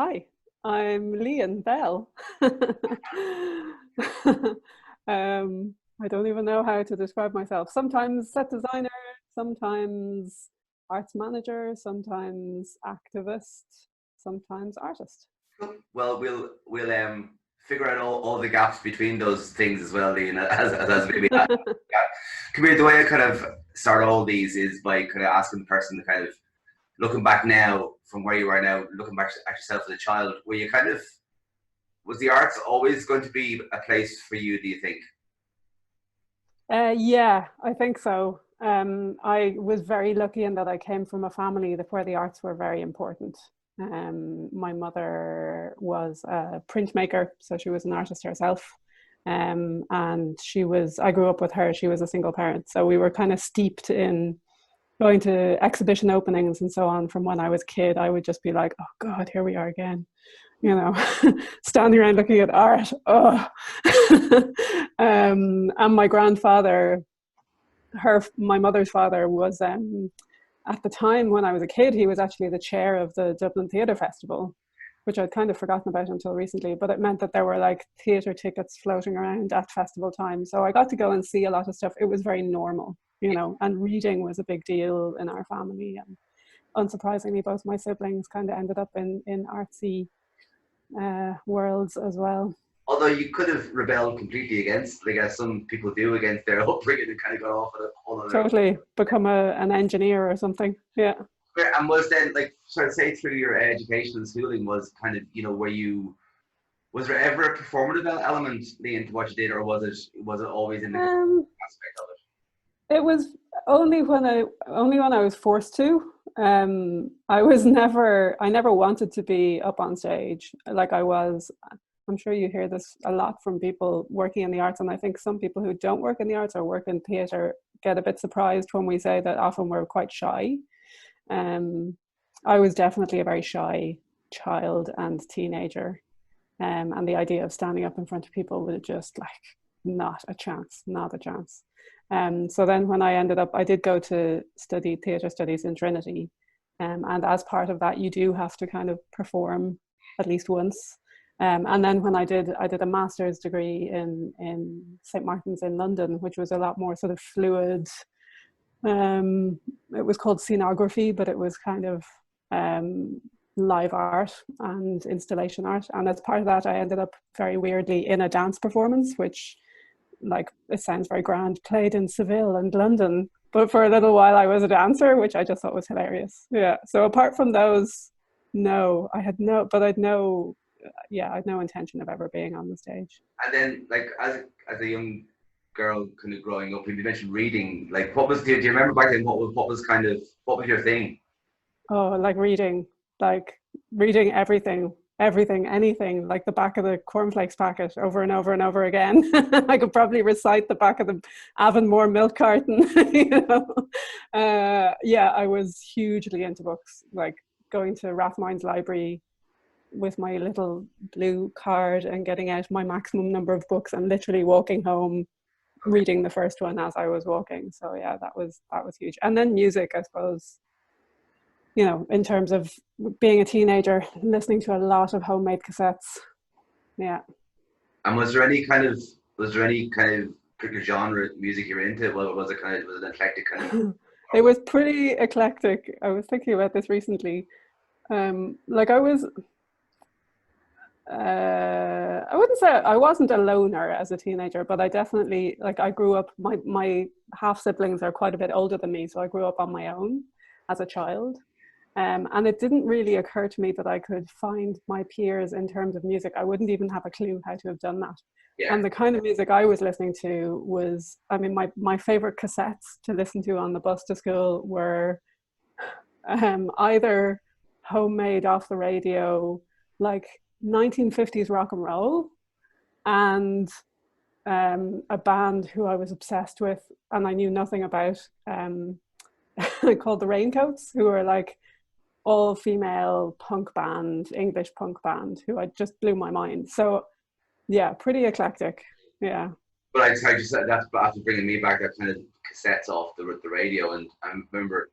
Hi, I'm Lian Bell. I don't even know how to describe myself. Sometimes set designer, sometimes arts manager, sometimes activist, sometimes artist. Well, we'll figure out all the gaps between those things as well, Ian, as maybe that. Yeah. Come here, the way I kind of start all these is by kind of asking the person to kind of looking back now from where you are now, looking back at yourself as a child, were you kind of was the arts always going to be a place for you, do you think? Yeah, I think so. I was very lucky in that I came from a family where the arts were very important. My mother was a printmaker, so she was an artist herself. And I grew up with her, she was a single parent. So we were kind of steeped in going to exhibition openings and so on from when I was a kid. I would just be like, oh God, here we are again. Standing around looking at art. Oh. And my grandfather, my mother's father, was at the time when I was a kid, he was actually the chair of the Dublin Theatre Festival, which I'd kind of forgotten about until recently. But it meant that there were like theatre tickets floating around at festival time, so I got to go and see a lot of stuff. It was very normal, and reading was a big deal in our family. And unsurprisingly, both my siblings kind of ended up in artsy worlds as well. Although you could have rebelled completely against, like as some people do, against their upbringing and kind of got off at a whole other. Totally become an engineer or something. Yeah. And was then like sort of say through your education and schooling was kind of were you was there ever a performative element, Liam, to what you did, or was it always in the aspect of It was only when I was forced to. I never wanted to be up on stage like I was. I'm sure you hear this a lot from people working in the arts, and I think some people who don't work in the arts or work in theatre get a bit surprised when we say that often we're quite shy. I was definitely a very shy child and teenager, and the idea of standing up in front of people was just like not a chance, not a chance. So then when I did go to study theatre studies in Trinity, and as part of that, you do have to kind of perform at least once. And then when I did a master's degree in St. Martin's in London, which was a lot more sort of fluid. It was called scenography, but it was kind of live art and installation art. And as part of that, I ended up very weirdly in a dance performance, which, like, it sounds very grand, played in Seville and London. But for a little while, I was a dancer, which I just thought was hilarious. Yeah. So apart from those, no, I had no intention of ever being on the stage. And then, like, as a young girl, kind of growing up, you mentioned reading. Like, what was? Do you remember back then? What was your thing? Oh, like reading everything, anything, like the back of the cornflakes packet over and over and over again. I could probably recite the back of the Avonmore milk carton. Yeah, I was hugely into books, like going to Rathmines Library with my little blue card and getting out my maximum number of books and literally walking home reading the first one as I was walking. So yeah, that was huge. And then music, I suppose, in terms of being a teenager, listening to a lot of homemade cassettes. Yeah. And was there any kind of particular genre of music you were into? Well, was it an eclectic kind of? It was pretty eclectic. I was thinking about this recently. Like I wouldn't say I wasn't a loner as a teenager, but I definitely, like, I grew up, my half siblings are quite a bit older than me, so I grew up on my own as a child. And it didn't really occur to me that I could find my peers in terms of music. I wouldn't even have a clue how to have done that. Yeah. And the kind of music I was listening to was, I mean, my favorite cassettes to listen to on the bus to school were either homemade off the radio, like 1950s rock and roll, and a band who I was obsessed with and I knew nothing about, called the Raincoats, who are like all female punk band, English punk band, who I just blew my mind. So yeah, pretty eclectic. Yeah. But I just said that's after bringing me back, that kind of cassettes off the radio, and I remember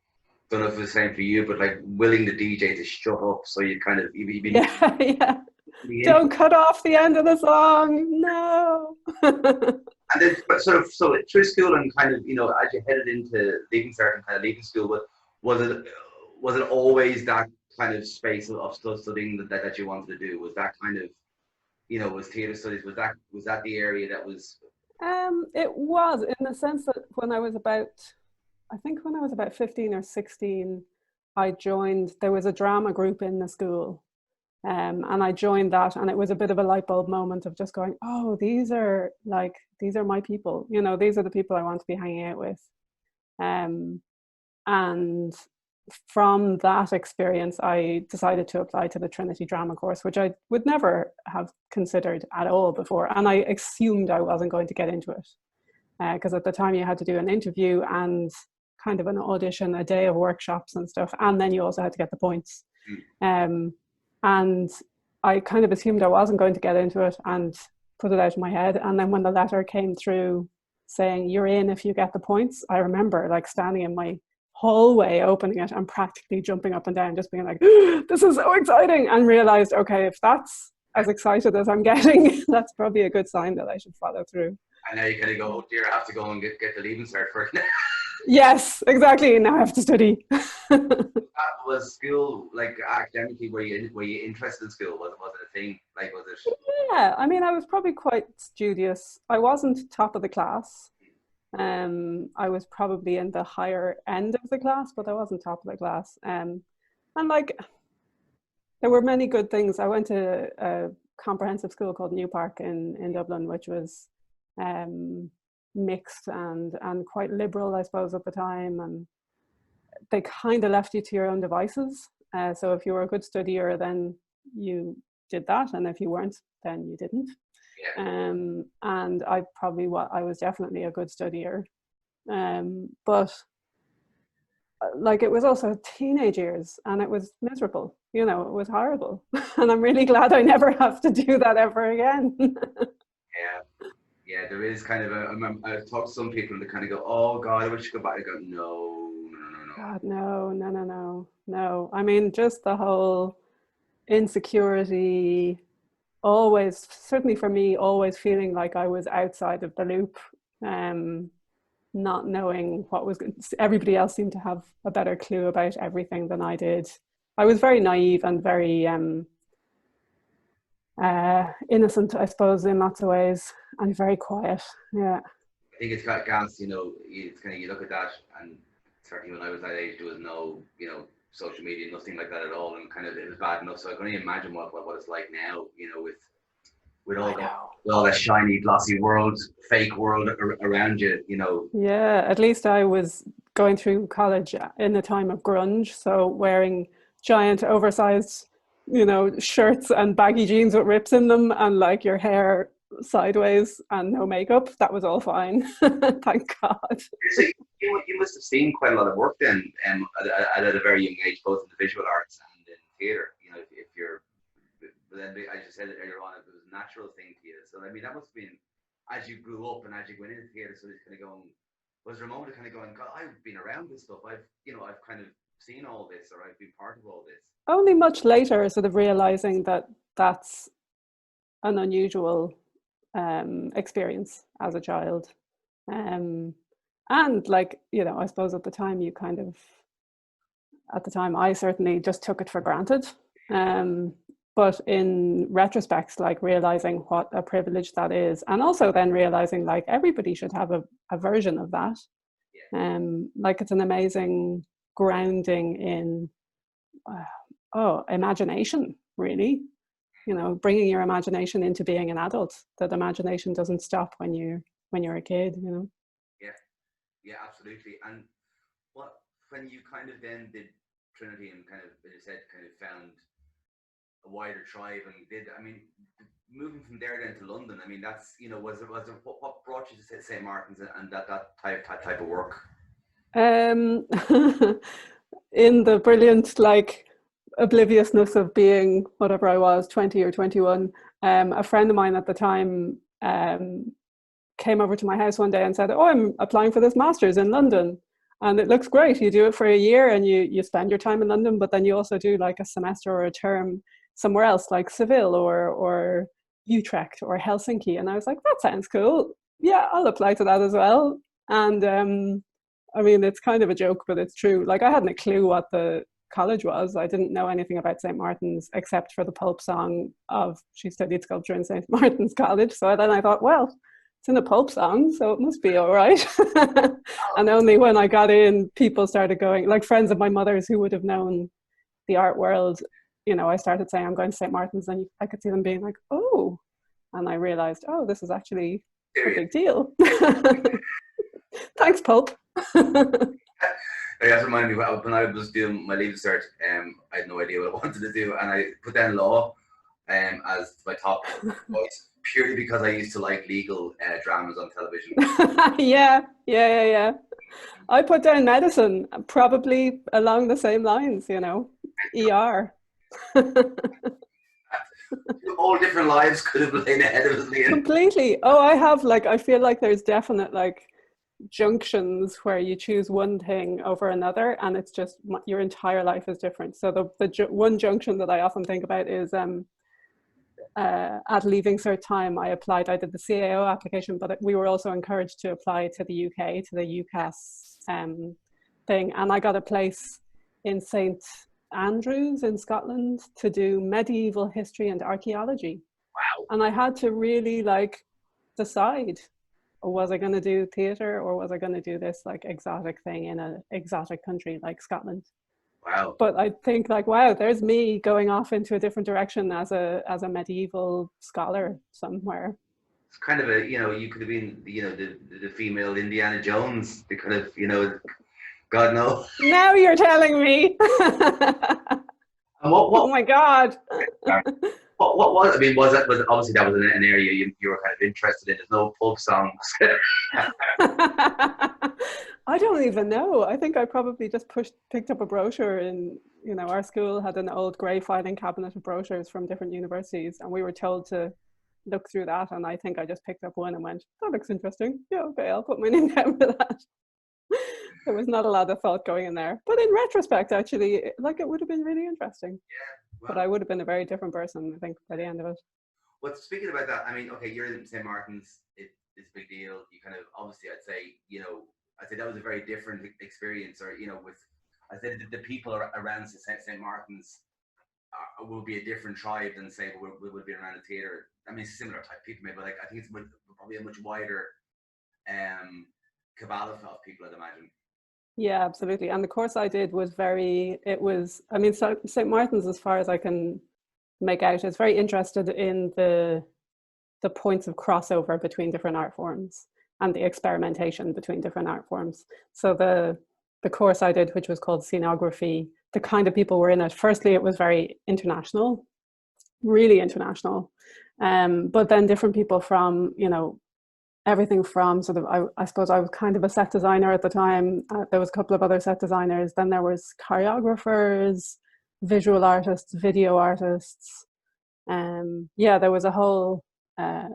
don't know if it was the same for you, but like willing the DJ to shut up, so you kind of you've been Yeah, yeah. the Don't cut off the end of the song. No. and then sort of so through school and kind of as you headed into leaving cert and kind of leaving school, but was it always that kind of space of studying that you wanted to do? Was that kind of was theatre studies, was that the area that was? It was, in the sense that I think when I was about 15 or 16, there was a drama group in the school. And I joined that, and it was a bit of a light bulb moment of just going, oh, these are my people, these are the people I want to be hanging out with. And from that experience, I decided to apply to the Trinity drama course, which I would never have considered at all before. And I assumed I wasn't going to get into it, because at the time you had to do an interview and kind of an audition, a day of workshops and stuff, and then you also had to get the points. And I kind of assumed I wasn't going to get into it and put it out of my head. And then when the letter came through saying you're in if you get the points, I remember like standing in my hallway opening it and practically jumping up and down, just being like, this is so exciting, and realized, okay, if that's as excited as I'm getting, that's probably a good sign that I should follow through. And now you kind of go, oh dear, I have to go and get the leaving cert for it. Yes, exactly. Now I have to study. Was school like academically? Were you interested in school? Was it a thing? Like, was it? Yeah, I mean, I was probably quite studious. I wasn't top of the class. I was probably in the higher end of the class, but I wasn't top of the class. And like, there were many good things. I went to a comprehensive school called New Park in Dublin, which was mixed and quite liberal, I suppose, at the time. And they kind of left you to your own devices. So if you were a good studier, then you did that, and if you weren't, then you didn't. Yeah. And I was definitely a good studier, but like, it was also teenage years, and it was miserable. It was horrible, and I'm really glad I never have to do that ever again. Yeah, there is kind of I've talked to some people and they kind of go, oh God, I wish you could go back. I go, no. God, no. I mean, just the whole insecurity, always, certainly for me, always feeling like I was outside of the loop, not knowing what was good. Everybody else seemed to have a better clue about everything than I did. I was very naive and very innocent, I suppose, in lots of ways, and very quiet. Yeah. I think it's got gas, it's kind of, you look at that, and certainly when I was that age, there was no, social media, nothing like that at all, and kind of it was bad enough. So I can only imagine what it's like now, with all that shiny, glossy world, fake world around you, Yeah, at least I was going through college in the time of grunge, so wearing giant, oversized, shirts and baggy jeans with rips in them, and like your hair sideways and no makeup. That was all fine. Thank God. So you must have seen quite a lot of work then, at a very young age, both in the visual arts and in theatre. If you're, but then as you said earlier on, it was a natural thing to you. So I mean, that must have been, as you grew up and as you went into theatre, so it's kind of going. Was there a moment of kind of going, God, I've been around this stuff. I've kind of seen all this, or I've been part of all this. Only much later, sort of realizing that that's an unusual experience as a child, and like, I suppose at the time I certainly just took it for granted, but in retrospect, like, realizing what a privilege that is, and also then realizing like everybody should have a version of that. Like, it's an amazing grounding in imagination, really. Bringing your imagination into being an adult. That imagination doesn't stop when you're a kid. Yeah, absolutely. And when you kind of then did Trinity and kind of, as you said, kind of found a wider tribe and moving from there then to London. I mean, that's was there what brought you to St. Martin's and that type of work? In the brilliant, like, obliviousness of being whatever I was, 20 or 21, a friend of mine at the time came over to my house one day and said, oh, I'm applying for this master's in London. And it looks great. You do it for a year and you spend your time in London, but then you also do like a semester or a term somewhere else, like Seville or Utrecht or Helsinki. And I was like, that sounds cool. Yeah, I'll apply to that as well. And I mean, it's kind of a joke, but it's true. Like, I hadn't a clue what the college was. I didn't know anything about St. Martin's except for the Pope song of she studied sculpture in St. Martin's College. So then I thought, well, it's in a Pope song, so it must be all right. And only when I got in, people started going, like friends of my mother's who would have known the art world, you know, I started saying I'm going to St. Martin's, and I could see them being like, oh, and I realized, oh, this is actually a big deal. Thanks, Pope. That reminded me when I was doing my leaving cert, I had no idea what I wanted to do, and I put down law as my top choice, purely because I used to like legal dramas on television. Yeah. I put down medicine, probably along the same lines, you know, ER. All different lives could have lain ahead of us, Lian. Completely. Oh, I feel like there's definite like junctions where you choose one thing over another, and it's just your entire life is different. So the one junction that I often think about is at leaving cert time, I did the CAO application, but we were also encouraged to apply to the UK, to the UCAS thing, and I got a place in St. Andrews in Scotland to do medieval history and archaeology. Wow. And I had to really like decide, was I going to do theatre or was I going to do this like exotic thing in an exotic country like Scotland? Wow. But I think like, wow, there's me going off into a different direction as a medieval scholar somewhere. It's kind of a, you know, you could have been, you know, the female Indiana Jones, the kind of, you know, God knows. Now you're telling me. And what oh my God. What I mean, was obviously that was an area you were kind of interested in. There's no pulp songs. I don't even know. I think I probably just picked up a brochure in, you know, our school had an old grey filing cabinet of brochures from different universities, and we were told to look through that, and I think I just picked up one and went, that looks interesting. Yeah, okay, I'll put my name down for that. There was not a lot of thought going in there. But in retrospect, actually, like it would have been really interesting. Yeah. Well, but I would have been a very different person, I think, by the end of it. Well, speaking about that, I mean, okay, you're in St. Martin's, it's a big deal. You kind of, obviously, I'd say, you know, that was a very different experience, or, you know, I said the people around St. Martin's will be a different tribe than, say, we would be around a theatre. I mean, similar type people, maybe, but like, I think it's probably a much wider cabal of people, I'd imagine. Yeah, absolutely. And the course I did was I mean, St. Martin's, as far as I can make out, is very interested in the points of crossover between different art forms and the experimentation between different art forms. So the course I did, which was called Scenography, the kind of people were in it. Firstly, it was very international, really international. But then different people from, you know, everything from sort of, I suppose I was kind of a set designer at the time. There was a couple of other set designers. Then there was choreographers, visual artists, video artists. There was a whole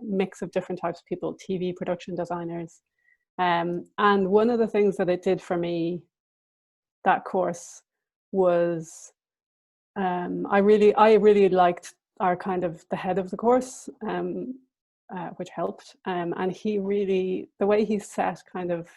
mix of different types of people, TV production designers. And one of the things that it did for me, that course, was I really liked our kind of the head of the course, which helped. And he really, the way he set kind of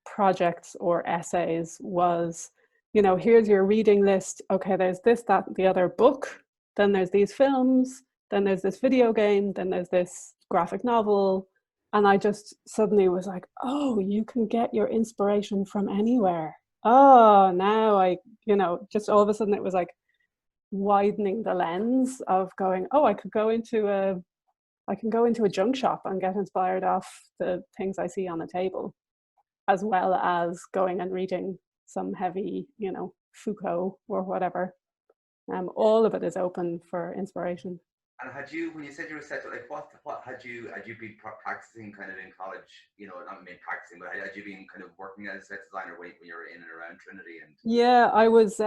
projects or essays was, you know, here's your reading list. Okay, there's this, that, the other book. Then there's these films. Then there's this video game. Then there's this graphic novel. And I just suddenly was like, oh, you can get your inspiration from anywhere. Oh, now you know, just all of a sudden it was like widening the lens of going, oh, I can go into a junk shop and get inspired off the things I see on the table, as well as going and reading some heavy, you know, Foucault or whatever. All of it is open for inspiration. And had you, when you said you were set, like what had you been practicing kind of in college? You know, not maybe practicing, but had you been kind of working as a set designer when you were in and around Trinity? And yeah, I was.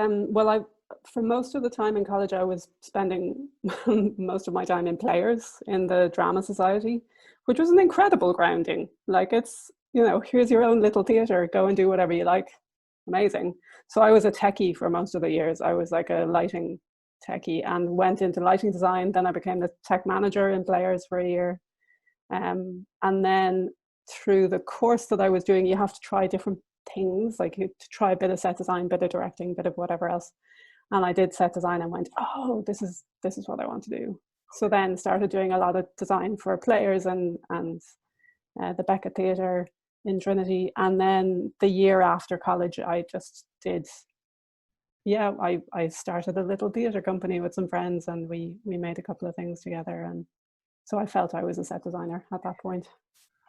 For most of the time in college, I was spending most of my time in Players in the Drama Society, which was an incredible grounding. Like it's, you know, here's your own little theatre, go and do whatever you like. Amazing. So I was a techie for most of the years. I was like a lighting techie and went into lighting design. Then I became the tech manager in Players for a year. And then through the course that I was doing, you have to try different things, like you to try a bit of set design, bit of directing, bit of whatever else. And I did set design and went, oh, this is what I want to do. So then started doing a lot of design for Players and the Beckett Theatre in Trinity. And then the year after college, I just did, I started a little theatre company with some friends, and we made a couple of things together. And so I felt I was a set designer at that point.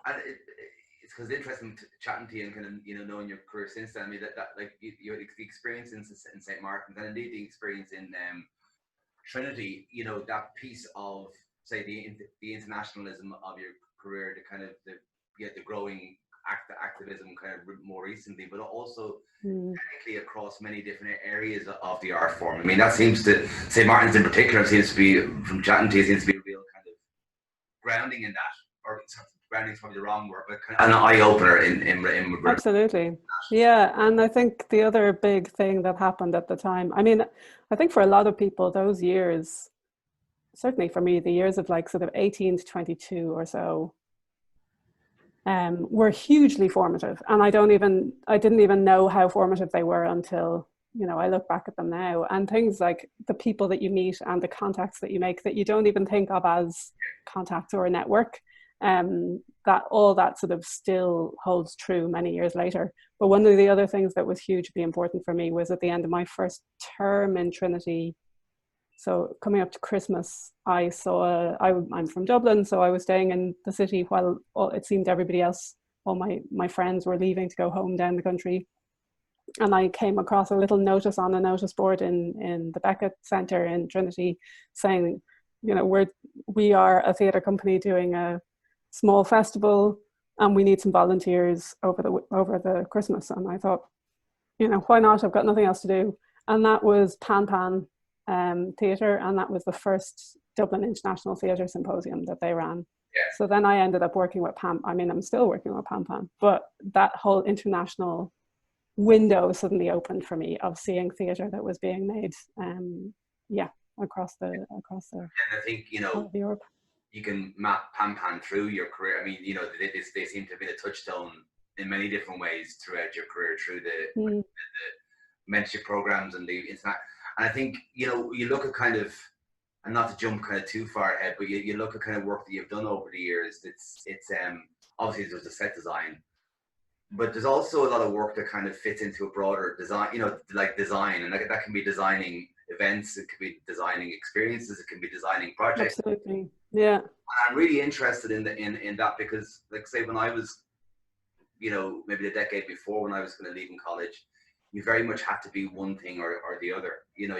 And it's because it's interesting chatting to you and kind of, you know, knowing your career since then. I mean, that like you had the experience in St. Martin's, and indeed the experience in Trinity, you know, that piece of, say, the internationalism of your career, the kind of the growing activism kind of more recently, but also technically across many different areas of the art form. I mean, that seems to, St. Martin's in particular, seems to be, from chatting to you, seems to be a real kind of grounding in that, or grounding is probably the wrong word, but kind of an eye-opener in absolutely. Yeah, and I think the other big thing that happened at the time, I mean, I think for a lot of people, those years, certainly for me, the years of like sort of 18 to 22 or so, were hugely formative. And I didn't even know how formative they were until, you know, I look back at them now. And things like the people that you meet and the contacts that you make that you don't even think of as contacts or a network, that all that sort of still holds true many years later. But one of the other things that was hugely important for me was at the end of my first term in Trinity. So coming up to Christmas, I'm from Dublin, so I was staying in the city while it seemed everybody else, all my friends were leaving to go home down the country. And I came across a little notice on a notice board in the Beckett Centre in Trinity saying, you know, we are a theatre company doing a small festival and we need some volunteers over the Christmas. And I thought, you know, why not? I've got nothing else to do. And that was Pan Theatre, and that was the first Dublin International Theatre Symposium that they ran. Yeah. So then I ended up working with Pan. I mean, I'm still working with Pan, but that whole international window suddenly opened for me of seeing theatre that was being made, across the and I think, you know, of Europe. You can map Pan through your career. I mean, you know, they seem to have been a touchstone in many different ways throughout your career, through the mentorship programs and the internet. And I think, you know, you look at kind of, and not to jump kind of too far ahead, but you look at kind of work that you've done over the years. It's obviously there's the set design, but there's also a lot of work that kind of fits into a broader design, you know, like design, and that can be designing events, it could be designing experiences, it can be designing projects. Absolutely, yeah. And I'm really interested in that because, like, say, when I was, you know, maybe a decade before, when I was going to leave in college, you very much had to be one thing or the other. You know,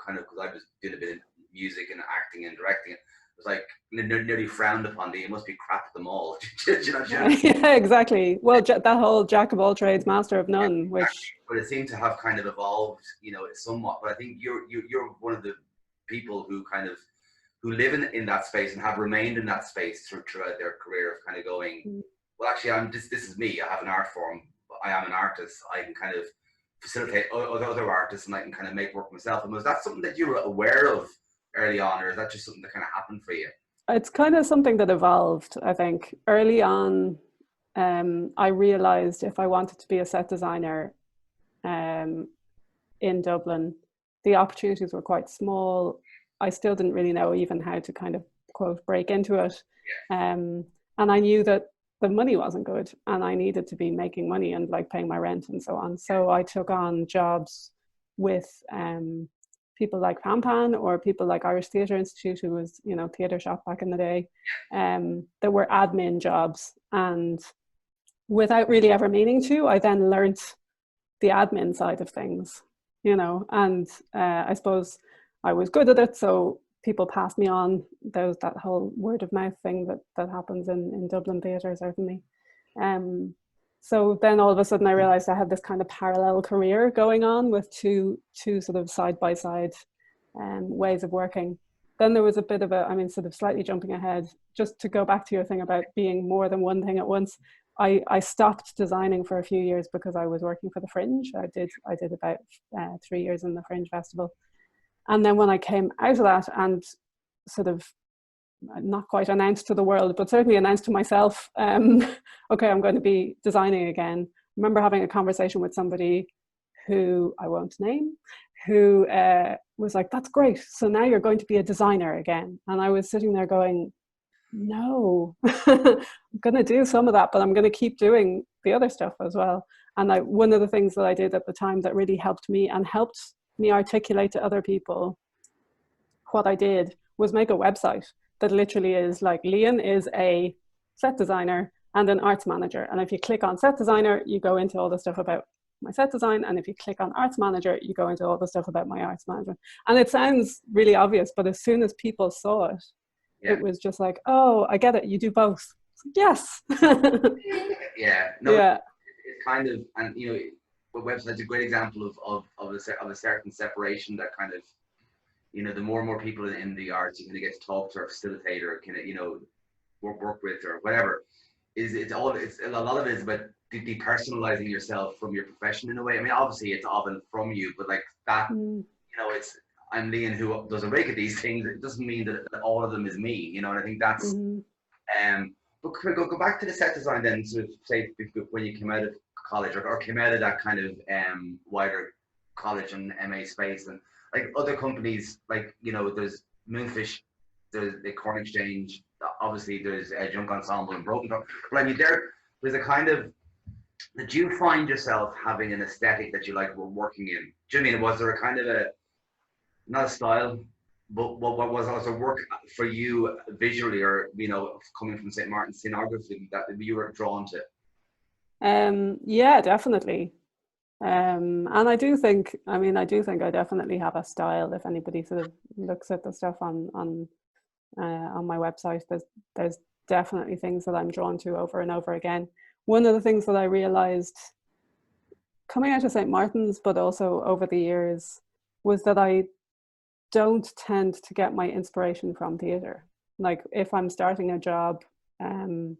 kind of, because I was doing a bit of music and acting and directing. It was like nearly frowned upon. That you must be crap at them all. you know? Yeah, exactly. Well, that whole jack of all trades, master of none, which. But it seemed to have kind of evolved, you know, somewhat. But I think you're one of the people who live in that space and have remained in that space throughout their career, of kind of going, well, actually, this is me. I have an art form. I am an artist. I can kind of facilitate other artists, and I can kind of make work myself. And was that something that you were aware of early on, or is that just something that kind of happened for you? It's kind of something that evolved, I think. Early on, I realized if I wanted to be a set designer in Dublin, the opportunities were quite small. I still didn't really know even how to kind of, quote, break into it. And I knew that the money wasn't good and I needed to be making money and like paying my rent and so on. So I took on jobs with people like Pan or people like Irish Theatre Institute, who was, you know, theatre shop back in the day. There were admin jobs, and without really ever meaning to, I then learnt the admin side of things, you know, and I suppose I was good at it, so people passed me on. There was that whole word of mouth thing that happens in Dublin theatre, certainly. So then all of a sudden I realized I had this kind of parallel career going on with two sort of side by side ways of working. Then there was a bit of sort of slightly jumping ahead, just to go back to your thing about being more than one thing at once. I stopped designing for a few years because I was working for the Fringe. I did about 3 years in the Fringe Festival. And then when I came out of that and sort of not quite announced to the world, but certainly announced to myself, okay, I'm going to be designing again. I remember having a conversation with somebody who I won't name, who was like, that's great. So now you're going to be a designer again. And I was sitting there going, no, I'm going to do some of that, but I'm going to keep doing the other stuff as well. And one of the things that I did at the time that really helped me and helped me articulate to other people what I did was make a website that literally is like, Lian is a set designer and an arts manager. And if you click on set designer, you go into all the stuff about my set design. And if you click on arts manager, you go into all the stuff about my arts manager. And it sounds really obvious, but as soon as people saw it, it was just like, oh, I get it. You do both. Yes. Yeah. No, yeah. It's kind of, and you know, the website's a great example of a certain separation that kind of, you know, the more and more people in the arts you kind of get to talk to or facilitate or kind of, you know, work with or whatever, it's a lot of it is about depersonalizing yourself from your profession in a way. I mean, obviously it's often from you, but like that, you know, it's, I'm Lian who does a rake of these things. It doesn't mean that all of them is me, you know. And I think that's but could we go back to the set design then? So say when you came out of college or came out of that kind of wider college and MA space, and like other companies, like, you know, there's Moonfish, there's the Corn Exchange, obviously there's Junk Ensemble and Broken Dog. But I mean, there's a kind of, did you find yourself having an aesthetic that you like were working in? Do you know what I mean? Was there a kind of a, not a style, but what was also work for you visually, or, you know, coming from St. Martin's scenography that you were drawn to? Yeah, definitely. And I do think I definitely have a style. If anybody sort of looks at the stuff on my website, there's definitely things that I'm drawn to over and over again. One of the things that I realized coming out of St. Martin's, but also over the years, was that I don't tend to get my inspiration from theatre. Like if I'm starting a job and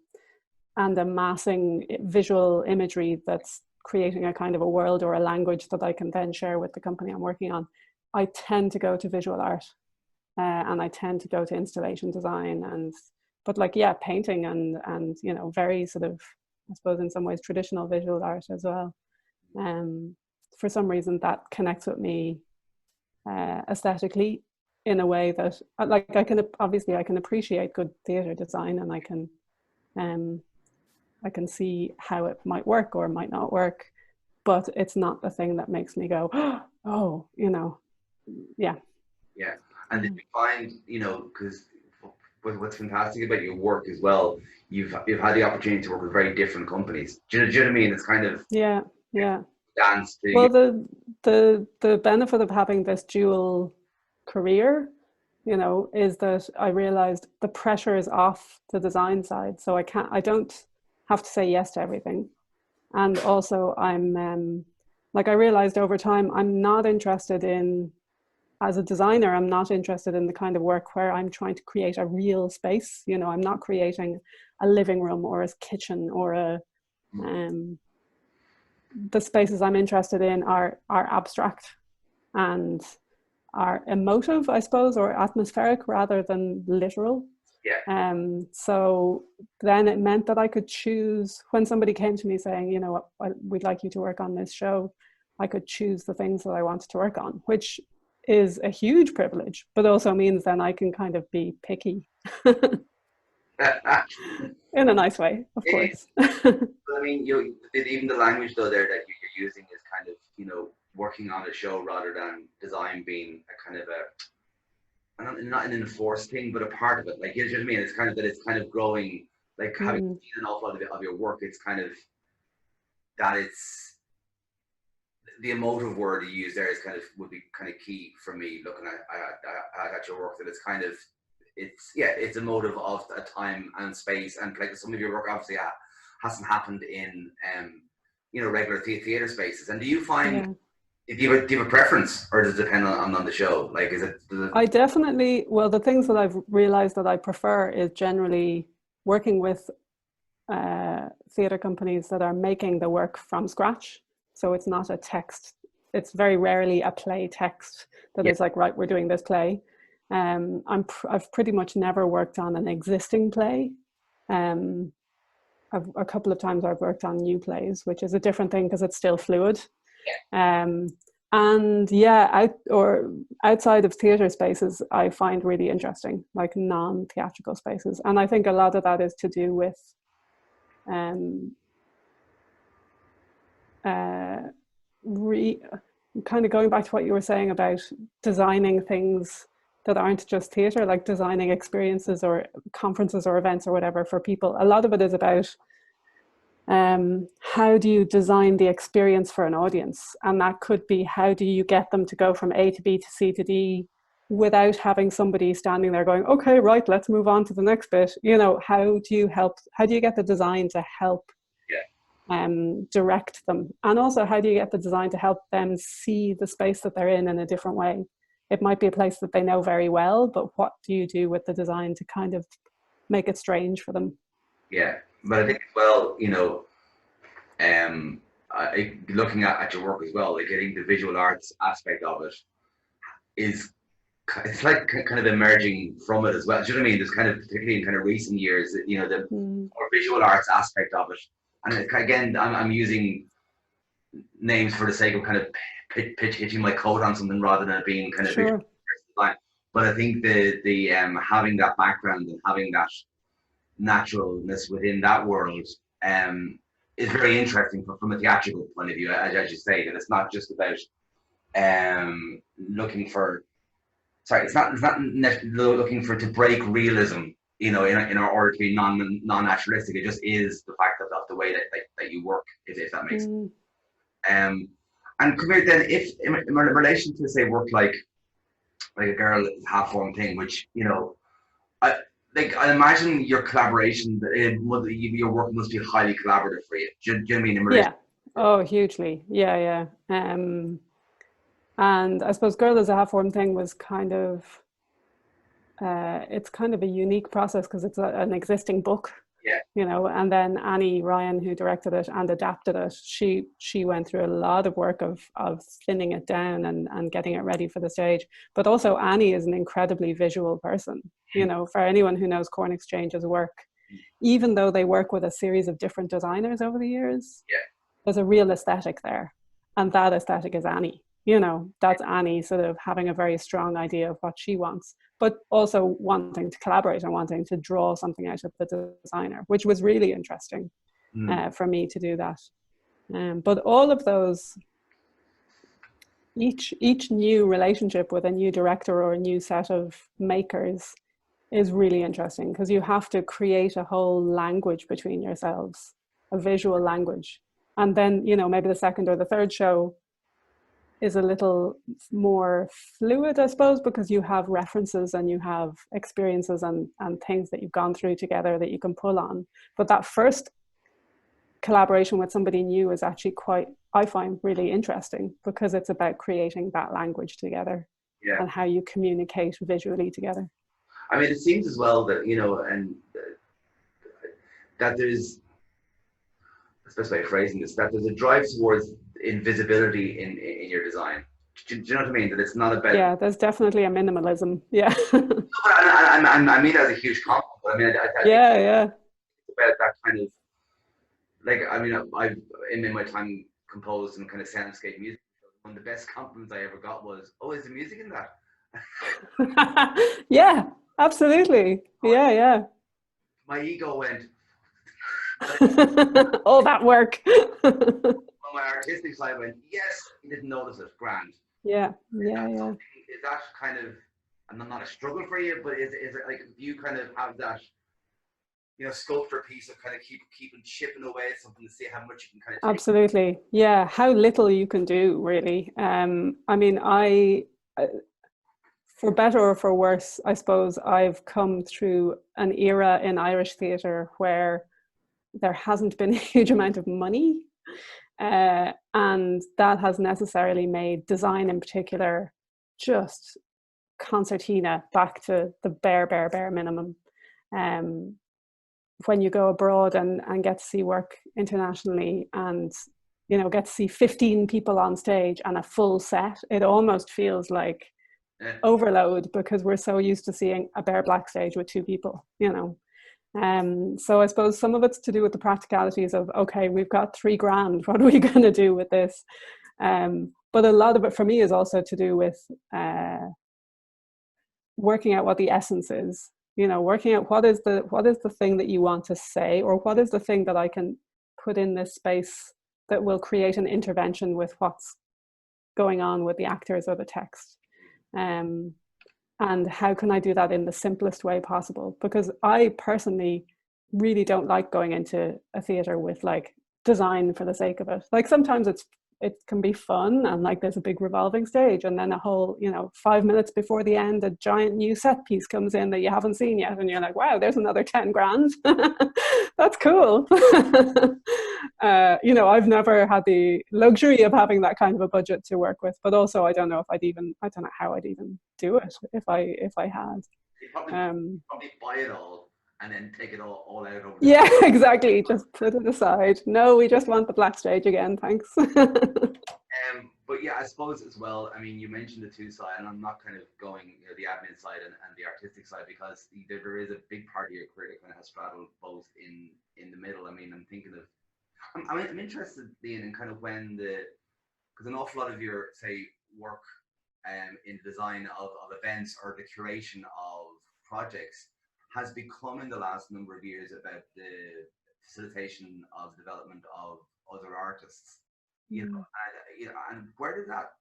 amassing visual imagery that's creating a kind of a world or a language that I can then share with the company I'm working on, I tend to go to visual art and I tend to go to installation design but like, yeah, painting and you know, very sort of, I suppose in some ways, traditional visual art as well. For some reason that connects with me aesthetically in a way that, like, I can appreciate good theatre design, and I can see how it might work or might not work, but it's not the thing that makes me go, oh, you know, yeah. Yeah, and did you find, you know, because what's fantastic about your work as well, you've had the opportunity to work with very different companies. Do you know what I mean? It's kind of yeah. dance to. Well, the benefit of having this dual career, you know, is that I realized the pressure is off the design side, so I don't have to say yes to everything. And also I'm like, I realized over time, I'm not interested in, as a designer, I'm not interested in the kind of work where I'm trying to create a real space. You know, I'm not creating a living room or a kitchen or the spaces I'm interested in are abstract and are emotive, I suppose, or atmospheric rather than literal. Yeah. So then it meant that I could choose, when somebody came to me saying, you know, we'd like you to work on this show, I could choose the things that I wanted to work on, which is a huge privilege, but also means then I can kind of be picky. In a nice way, of course. I mean, even the language though there that you're using is kind of, you know, working on a show rather than design being a kind of not an enforced thing, but a part of it. Like, you know what I mean? It's kind of that it's kind of growing. Like having seen an awful lot of your work, it's kind of that it's the emotive word you use there is kind of would be kind of key for me looking at your work. That it's kind of it's emotive of a time and space, and like some of your work obviously hasn't happened in you know, regular theater spaces. And do you find do you have a preference, or does it depend on the show? Like, I definitely, well, the things that I've realized that I prefer is generally working with theatre companies that are making the work from scratch. So it's not a text. It's very rarely a play text that is like, right, we're doing this play. I've pretty much never worked on an existing play. A couple of times I've worked on new plays, which is a different thing because it's still fluid. And yeah, outside of theatre spaces, I find really interesting, like non-theatrical spaces. And I think a lot of that is to do with kind of going back to what you were saying about designing things that aren't just theatre, like designing experiences or conferences or events or whatever for people. A lot of it is about how do you design the experience for an audience? And that could be, how do you get them to go from A to B to C to D without having somebody standing there going, okay, right, let's move on to the next bit. You know, how do you get the design to help direct them? And also, how do you get the design to help them see the space that they're in a different way? It might be a place that they know very well, but what do you do with the design to kind of make it strange for them? Yeah, but I think as well, you know, looking at your work as well, like getting the visual arts aspect of it it's like kind of emerging from it as well. Do you know what I mean? There's kind of, particularly in kind of recent years, you know, the more visual arts aspect of it. And again, I'm using names for the sake of kind of pitching my coat on something rather than it being kind of visual design. But I think the having that background and having that naturalness within that world is very interesting from a theatrical point of view, as you say, that it's not just about looking for looking for to break realism, you know, in order to be non-naturalistic. It just is the fact of the way that you work, if that makes sense. And come here then, if in relation to, say, work like a girl half-formed thing, which, you know, I imagine your collaboration, your work must be highly collaborative for you. Do you know what I mean? In relation? Oh, hugely. Yeah. And I suppose Girl is a Half-Formed Thing was kind of, it's kind of a unique process because it's an existing book. You know, and then Annie Ryan, who directed it and adapted it, she went through a lot of work of thinning it down and getting it ready for the stage. But also Annie is an incredibly visual person. You know, for anyone who knows Corn Exchange's work, even though they work with a series of different designers over the years, there's a real aesthetic there. And that aesthetic is Annie. You know, that's Annie sort of having a very strong idea of what she wants, but also wanting to collaborate and wanting to draw something out of the designer, which was really interesting for me to do that. But all of those, each new relationship with a new director or a new set of makers is really interesting because you have to create a whole language between yourselves, a visual language. And then, you know, maybe the second or the third show is a little more fluid, I suppose, because you have references and you have experiences and things that you've gone through together that you can pull on. But that first collaboration with somebody new is actually quite, I find, really interesting because it's about creating that language together and how you communicate visually together. I mean, it seems as well that, you know, and that there's, that's the best way of phrasing this, that there's a drive towards invisibility in your design. Do you know what I mean? That it's not about... Yeah, there's definitely a minimalism. Yeah. I mean that as a huge compliment. I mean, yeah. It's about that kind of, like, I mean, I've in my time composed and kind of soundscape music. One of the best compliments I ever got was, "Oh, is there music in that?" Yeah, absolutely. Yeah. My ego went. All that work. On my artistic side went, yes, you didn't notice it, grand. Yeah. Is that kind of, and not a struggle for you, but is it like, do you kind of have that, you know, sculptor piece of kind of keeping chipping away at something to see how much you can kind of take? Absolutely. Yeah, how little you can do, really. I mean, for better or for worse, I suppose I've come through an era in Irish theatre where there hasn't been a huge amount of money, and that has necessarily made design in particular just concertina back to the bare minimum. when you go abroad and get to see work internationally and, you know, get to see 15 people on stage and a full set, it almost feels like overload, because we're so used to seeing a bare black stage with 2 people, you know. So I suppose some of it's to do with the practicalities of, okay, we've got $3,000, what are we going to do with this? But a lot of it for me is also to do with working out what the essence is, you know, working out what is the thing that you want to say, or what is the thing that I can put in this space that will create an intervention with what's going on with the actors or the text. And how can I do that in the simplest way possible? Because I personally really don't like going into a theatre with like design for the sake of it. Like sometimes it can be fun, and like there's a big revolving stage, and then a whole, you know, 5 minutes before the end, a giant new set piece comes in that you haven't seen yet, and you're like, wow, there's another 10 grand. That's cool. You know, I've never had the luxury of having that kind of a budget to work with, but also I don't know how I'd even do it if I had. You probably buy it all and then take it all out over yeah, exactly. Just put it aside. No, we just want the black stage again, thanks. But yeah, I suppose as well, I mean, you mentioned the 2 sides, and I'm not kind of going, you know, the admin side and the artistic side, because there is a big part of your career that kind of has straddled both in the middle. I mean, I'm thinking of, I'm interested in kind of when because an awful lot of your, say, work in design of events or the curation of projects has become in the last number of years about the facilitation of development of other artists. You know, and where did that,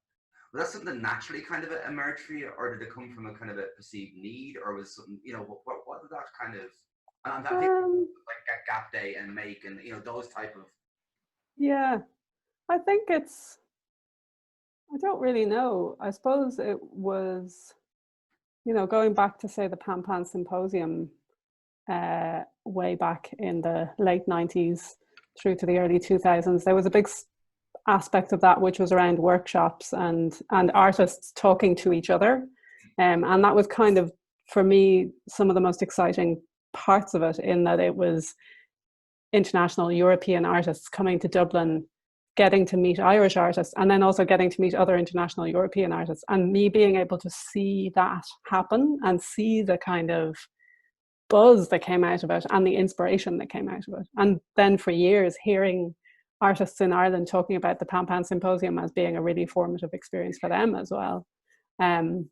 was that something that naturally kind of emerged for you, or did it come from a kind of a perceived need, or was something, you know, what did that kind of, and I think like Gap Day and Make and, you know, those type of. Yeah, I think I don't really know. I suppose it was, you know, going back to say the Pan Pan Symposium way back in the late 90s through to the early 2000s, there was a big aspect of that which was around workshops and artists talking to each other, and that was kind of, for me, some of the most exciting parts of it, in that it was international European artists coming to Dublin, getting to meet Irish artists, and then also getting to meet other international European artists, and me being able to see that happen and see the kind of buzz that came out of it and the inspiration that came out of it. And then for years hearing artists in Ireland talking about the Pan Pan Symposium as being a really formative experience for them as well. And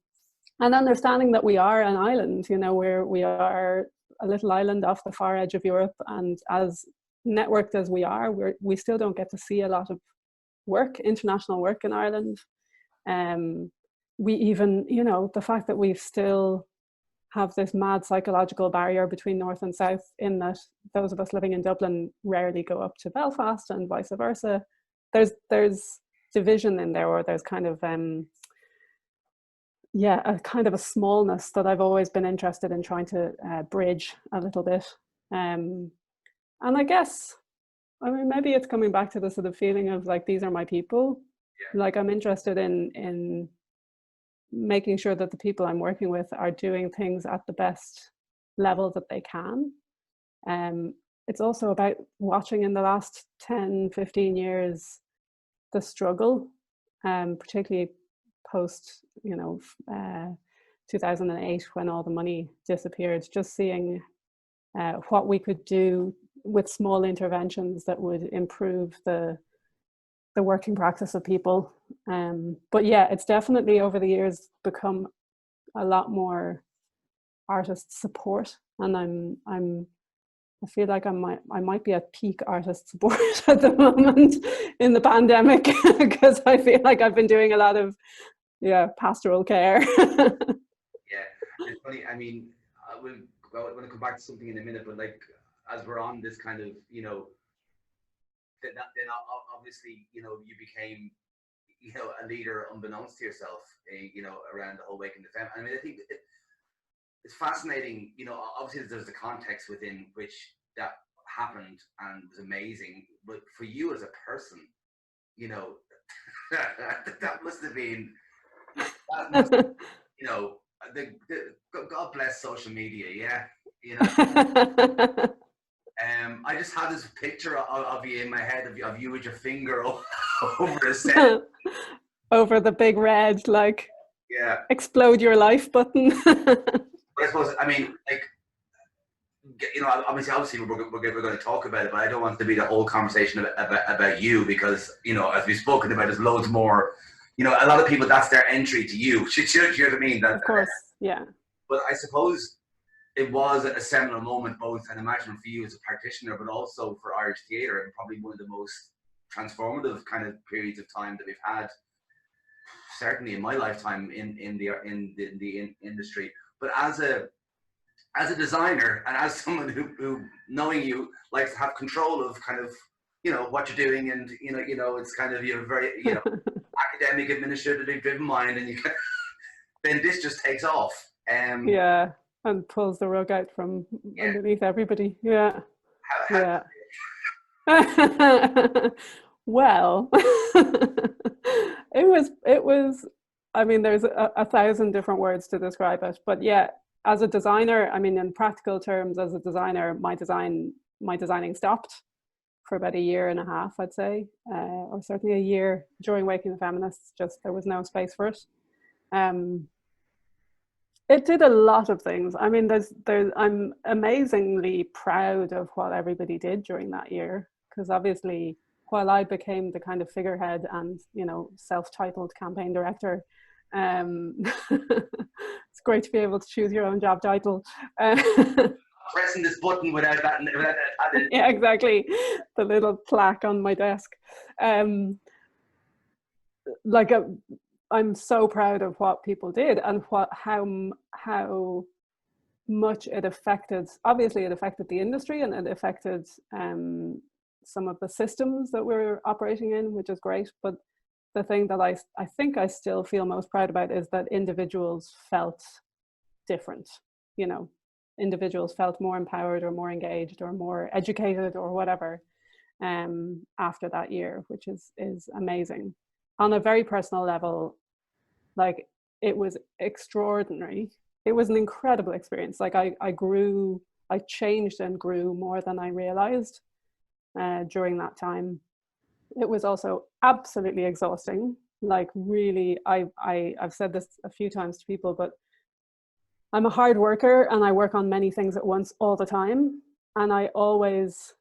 understanding that we are an island, you know, we are a little island off the far edge of Europe, and as networked as we are, we still don't get to see a lot of work, international work in Ireland. We even, you know, the fact that we still have this mad psychological barrier between North and South, in that those of us living in Dublin rarely go up to Belfast and vice versa. There's division in there, or there's kind of a kind of a smallness that I've always been interested in trying to bridge a little bit. And I guess, I mean, maybe it's coming back to the sort of feeling of like, these are my people. Yeah. Like, I'm interested in making sure that the people I'm working with are doing things at the best level that they can. It's also about watching in the last 10, 15 years, the struggle, particularly post, 2008, when all the money disappeared, just seeing what we could do with small interventions that would improve the working practice of people. But yeah, it's definitely over the years become a lot more artist support, and I feel like I might be at peak artist support at the moment in the pandemic, because I feel like I've been doing a lot of pastoral care. Yeah, it's funny. I mean, I want to come back to something in a minute, but like, as we're on this kind of, then obviously, you became, a leader unbeknownst to yourself, around the whole Waking the Femme. I mean, I think it's fascinating, obviously there's the context within which that happened and was amazing, but for you as a person, that must have been, God bless social media, yeah. I just had this picture of you in my head, of you with your finger over a set. Over the big red, like, yeah, explode your life button. But I suppose, I mean, like, you know, obviously we're going to talk about it, but I don't want it to be the whole conversation about you, because, you know, as we've spoken about, there's loads more. You know, a lot of people, that's their entry to you. You know what I mean? Of course, yeah. But I suppose it was a seminal moment, both, and imagine for you as a practitioner, but also for Irish theatre, and probably one of the most transformative kind of periods of time that we've had, certainly in my lifetime in the industry. But as a designer, and as someone who knowing you likes to have control of kind of, you know, what you're doing, and you know it's kind of, you're very, you know, academic, administratively driven mind, and you then this just takes off. Yeah, and pulls the rug out from underneath everybody. Yeah. Yeah. Well, it was, I mean, there's a thousand different words to describe it, but yeah, as a designer, I mean, in practical terms, as a designer, my designing stopped for about a year and a half, I'd say, or certainly a year during Waking the Feminists. Just there was no space for it. It did a lot of things. I mean, I'm amazingly proud of what everybody did during that year, because obviously, while I became the kind of figurehead and, you know, self-titled campaign director, it's great to be able to choose your own job title. Pressing this button without that. Yeah, exactly. The little plaque on my desk. I'm so proud of what people did, and how much it affected. Obviously, it affected the industry, and it affected some of the systems that we're operating in, which is great. But the thing that I think I still feel most proud about is that individuals felt different. You know, individuals felt more empowered or more engaged or more educated or whatever after that year, which is amazing. On a very personal level, like, it was extraordinary. It was an incredible experience. Like, I changed and grew more than I realized during that time. It was also absolutely exhausting. Like, really, I've said this a few times to people, but I'm a hard worker and I work on many things at once all the time. And I always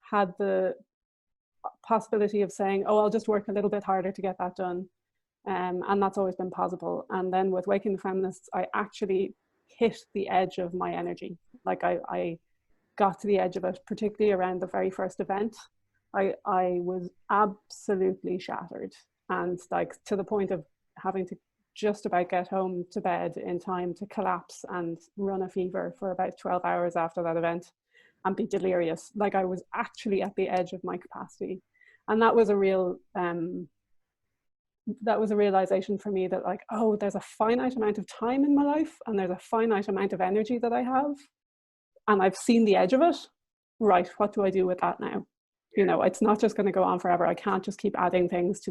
had the possibility of saying, oh, I'll just work a little bit harder to get that done. And that's always been possible. And then with Waking the Feminists, I actually hit the edge of my energy. Like, I got to the edge of it, particularly around the very first event. I was absolutely shattered, and like to the point of having to just about get home to bed in time to collapse and run a fever for about 12 hours after that event and be delirious. Like, I was actually at the edge of my capacity. And that was a real, that was a realization for me that, like, oh, there's a finite amount of time in my life and there's a finite amount of energy that I have. And I've seen the edge of it. Right, what do I do with that now? You know, it's not just going to go on forever. I can't just keep adding things to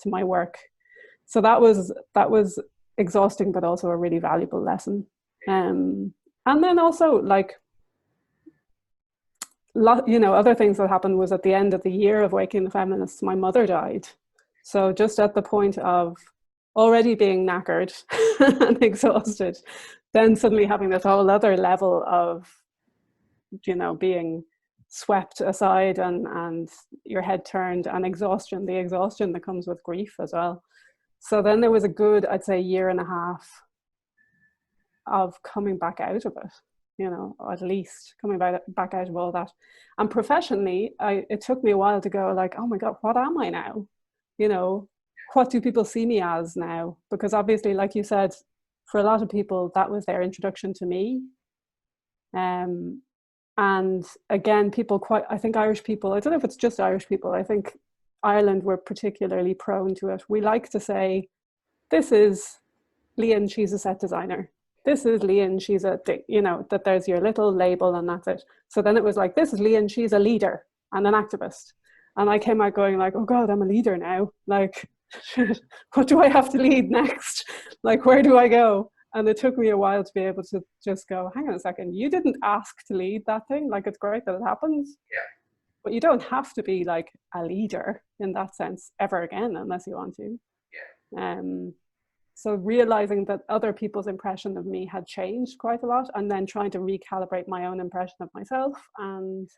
my work. So that was exhausting, but also a really valuable lesson. And then also, like, you know, other things that happened was at the end of the year of Waking the Feminists, my mother died. So just at the point of already being knackered and exhausted, then suddenly having this whole other level of, you know, being swept aside and your head turned, and the exhaustion that comes with grief as well. So then there was a good, I'd say, year and a half of coming back out of it, you know, at least coming back out of all that. And professionally, it took me a while to go, like, oh my God, what am I now? You know, what do people see me as now? Because obviously, like you said, for a lot of people, that was their introduction to me. And again, I think Irish people, I don't know if it's just Irish people, I think Ireland were particularly prone to it. We like to say, this is Lian, she's a set designer. This is Lian, she's you know, that there's your little label and that's it. So then it was like, this is Lian, she's a leader and an activist. And I came out going like, oh God, I'm a leader now. Like, what do I have to lead next? Like, where do I go? And it took me a while to be able to just go, hang on a second, you didn't ask to lead that thing. Like, it's great that it happens. Yeah. But you don't have to be like a leader in that sense ever again, unless you want to. Yeah. So realizing that other people's impression of me had changed quite a lot, and then trying to recalibrate my own impression of myself and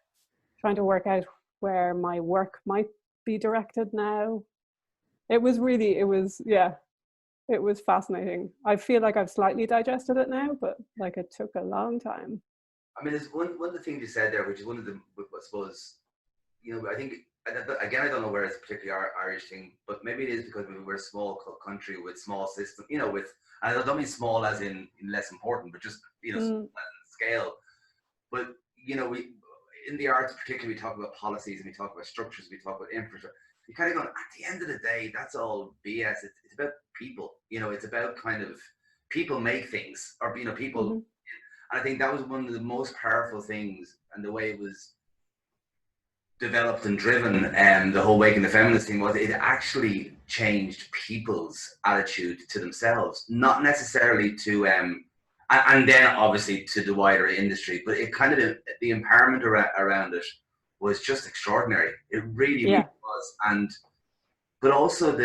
trying to work out where my work might be directed now. It was fascinating. I feel like I've slightly digested it now, but like it took a long time. I mean, there's one of the things you said there, which is one of the, I suppose, I think, again, I don't know where it's particularly Irish thing, but maybe it is because we're a small country with small system, and I don't mean small as in less important, but just, scale. But, we, in the arts particularly, we talk about policies and we talk about structures, we talk about infrastructure. You kind of go, at the end of the day, that's all BS. It's about people, it's about kind of people make things, or, people. And I think that was one of the most powerful things, and the way it was developed and driven, the whole Waking the Feminist thing, was it actually changed people's attitude to themselves, not necessarily to, and then obviously to the wider industry, but it kind of, the empowerment around it was just extraordinary. It really, really was. But also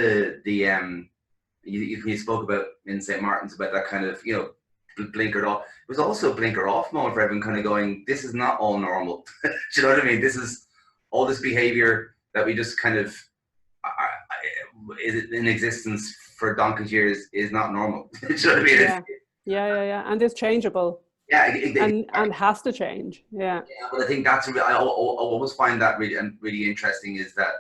you spoke about in St. Martin's about that kind of, blinkered off. It was also a blinker off moment for everyone, kind of going, this is not all normal. Do you know what I mean? This is all this behavior that we just kind of is in existence for donkey's years is not normal. Do you know what I mean? Yeah. And it's changeable. Yeah, and has to change. Yeah. But I think that's I always find that really interesting, is that,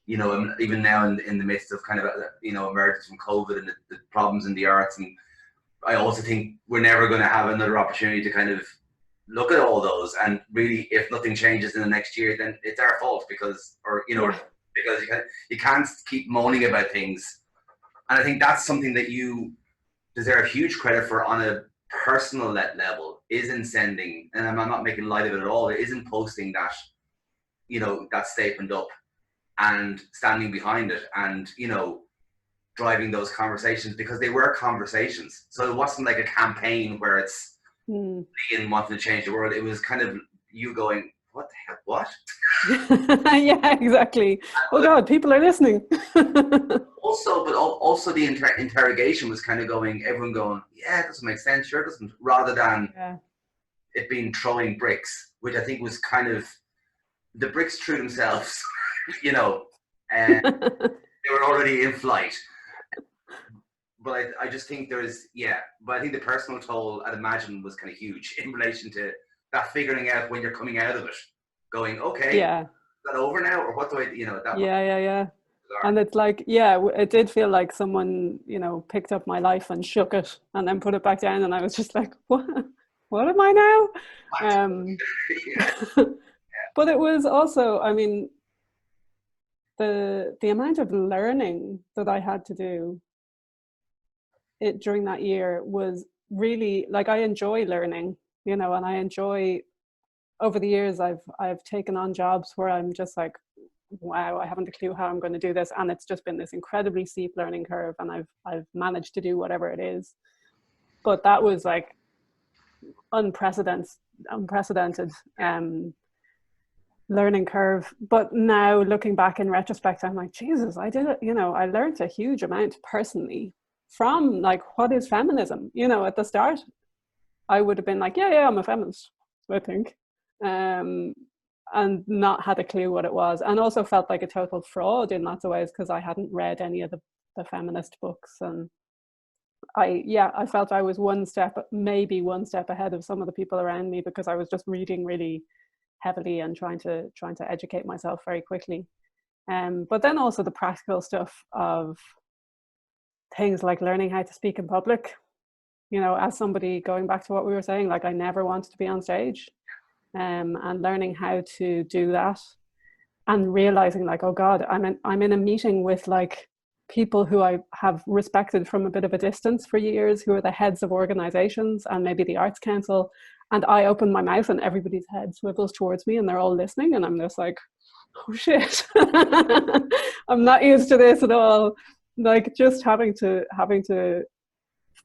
even now in the midst of kind of, emergence from COVID and the problems in the arts, and I also think we're never going to have another opportunity to kind of look at all those, and really, if nothing changes in the next year, then it's our fault, because you can't keep moaning about things. And I think that's something that you deserve huge credit for on a personal level, is in sending, and I'm not making light of it at all, it is in posting that, that statement up and standing behind it, and, driving those conversations, because they were conversations. So it wasn't like a campaign where it's Lian wanting to change the world. It was kind of you going, what the hell, what? Yeah, exactly. Oh God, people are listening. also the interrogation was kind of going, everyone going, yeah, it doesn't make sense, sure it doesn't, rather than it being throwing bricks, which I think was kind of, the bricks threw themselves, and they were already in flight. But I just think but I think the personal toll, I'd imagine, was kind of huge in relation to that, figuring out when you're coming out of it, going, okay, is that over now, or what do I, that. Yeah. And it's like, it did feel like someone, picked up my life and shook it and then put it back down, and I was just like, what am I now? But it was also, I mean, the amount of learning that I had to do during that year was really, like, I enjoy learning, and I enjoy, over the years, I've taken on jobs where I'm just like, wow, I haven't a clue how I'm going to do this, and it's just been this incredibly steep learning curve, and I've managed to do whatever it is. But that was like unprecedented learning curve. But now, looking back in retrospect, I'm like, Jesus, I did it. I learned a huge amount personally from, like, what is feminism? At the start, I would have been like, yeah, I'm a feminist, I think. And not had a clue what it was, and also felt like a total fraud in lots of ways, because I hadn't read any of the feminist books, and I felt I was maybe one step ahead of some of the people around me, because I was just reading really heavily and trying to educate myself very quickly. But then also the practical stuff of things like learning how to speak in public. As somebody, going back to what we were saying, like, I never wanted to be on stage. And learning how to do that, and realizing, like, oh God, I'm in a meeting with, like, people who I have respected from a bit of a distance for years, who are the heads of organizations and maybe the Arts Council, and I open my mouth and everybody's head swivels towards me and they're all listening, and I'm just like, oh shit. I'm not used to this at all. Like, just having to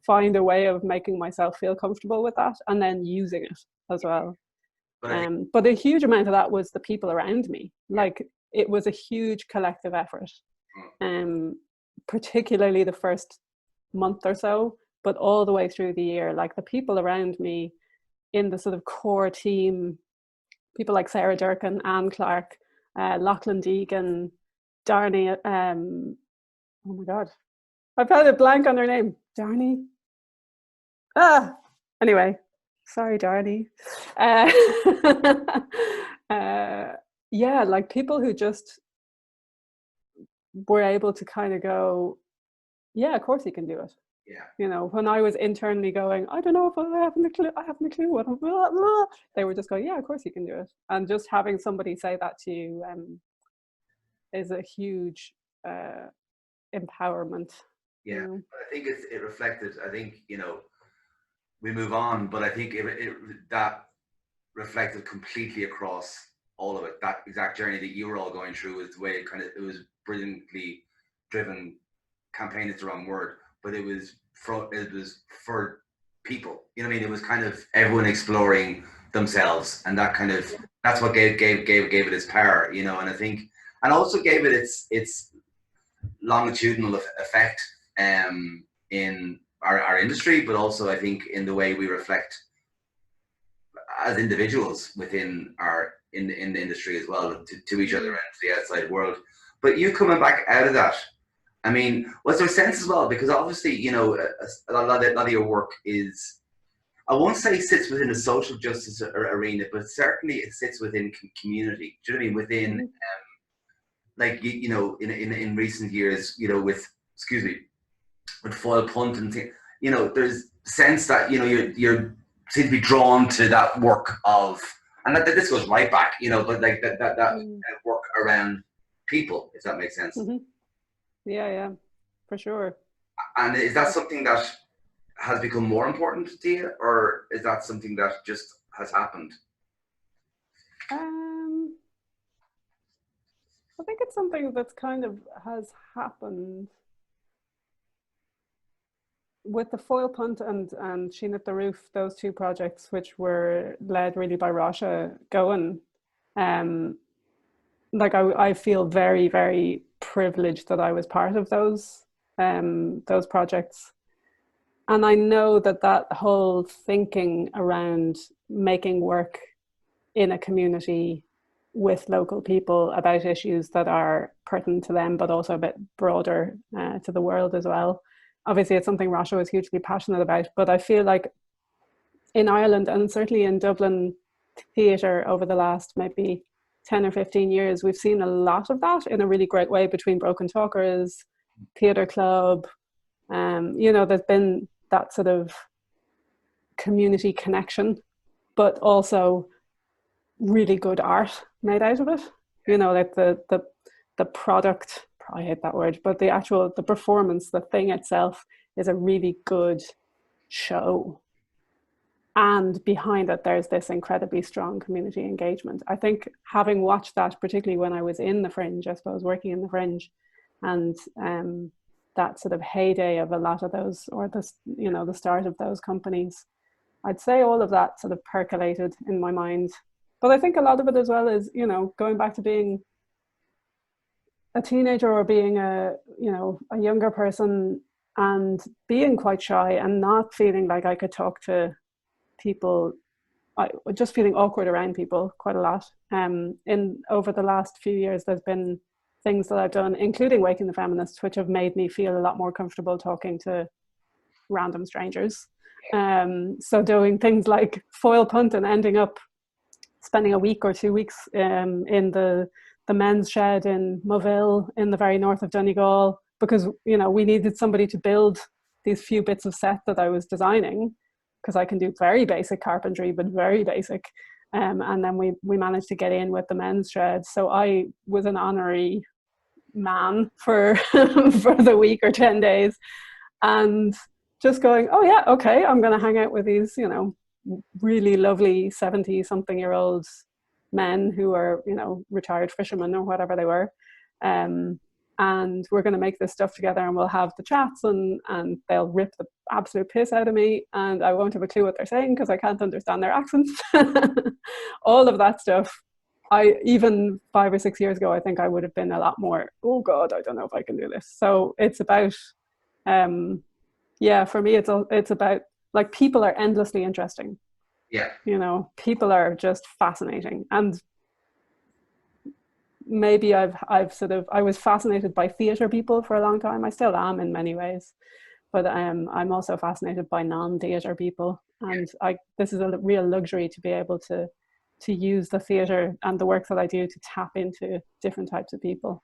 find a way of making myself feel comfortable with that, and then using it as well. But a huge amount of that was the people around me. Like, it was a huge collective effort, particularly the first month or so, but all the way through the year. Like, the people around me in the sort of core team, people like Sarah Durkin, Anne Clark, Lachlan Deegan, Darnie, oh my God, I've had a blank on her name. Darnie? Anyway, sorry, Darnie. Yeah, like, people who just were able to kind of go, yeah, of course you can do it. Yeah. You know, when I was internally going, I don't know if I haven't a clue what I'm, blah, blah, they were just going, yeah, of course you can do it. And just having somebody say that to you is a huge empowerment. Yeah, you know? I think it reflected, I think, you know, we move on, but I think that reflected completely across all of it. That exact journey that you were all going through was the way it was brilliantly driven. Campaign is the wrong word, but it was for people. You know what I mean? It was kind of everyone exploring themselves, and that's what gave it its power. You know, and I think, and also gave it its longitudinal effect in our industry, but also I think in the way we reflect as individuals within in the industry as well, to each other and to the outside world. But you coming back out of that, I mean, was there a sense as well, because obviously, you know, a lot of your work is, I won't say sits within the social justice arena, but certainly it sits within community. Do you know what I mean? Within, like, you know, in recent years, you know, with foil punt and things, you know, there's sense that, you know, you're seem to be drawn to that work of, and that this goes right back, you know, but like that kind of work around people, if that makes sense. Mm-hmm. Yeah, for sure. And is that something that has become more important to you, or is that something that just has happened? I think it's something that's kind of has happened with the foil punt and Sheen at the Roof, those two projects, which were led really by Rasha Gowan. Like, I feel very, very privileged that I was part of those projects. And I know that whole thinking around making work in a community with local people about issues that are pertinent to them, but also a bit broader to the world as well. Obviously, it's something Rasha was hugely passionate about, but I feel like in Ireland, and certainly in Dublin theatre over the last maybe 10 or 15 years, we've seen a lot of that in a really great way between Broken Talkers, Theatre Club. You know, there's been that sort of community connection, but also really good art made out of it. You know, like the product, I hate that word, but the performance, the thing itself is a really good show. And behind it, there's this incredibly strong community engagement. I think, having watched that, particularly when I was in the Fringe, I suppose, working in the Fringe, and that sort of heyday of a lot of those, or the start of those companies, I'd say all of that sort of percolated in my mind. But I think a lot of it as well is, you know, going back to being a teenager, or being a younger person, and being quite shy and not feeling like I could talk to people, just feeling awkward around people quite a lot. Over the last few years, there's been things that I've done, including Waking the Feminists, which have made me feel a lot more comfortable talking to random strangers. So doing things like foil punt and ending up spending a week or 2 weeks in the men's shed in Moville in the very north of Donegal, because, you know, we needed somebody to build these few bits of set that I was designing, because I can do very basic carpentry, but very basic. And then we managed to get in with the men's shed. So I was an honorary man for for the week or 10 days, and just going, oh yeah, okay, I'm going to hang out with these, you know, really lovely 70-something-year-old men who are, you know, retired fishermen or whatever they were. and we're going to make this stuff together, and we'll have the chats, and they'll rip the absolute piss out of me, and I won't have a clue what they're saying because I can't understand their accents. All of that stuff. Even 5 or 6 years ago, I think I would have been a lot more, oh God, I don't know if I can do this. So it's about, for me, it's about, like, people are endlessly interesting. Yeah. You know, people are just fascinating. And maybe I was fascinated by theatre people for a long time. I still am in many ways, but I'm also fascinated by non-theatre people. And this is a real luxury to be able to use the theatre and the work that I do to tap into different types of people.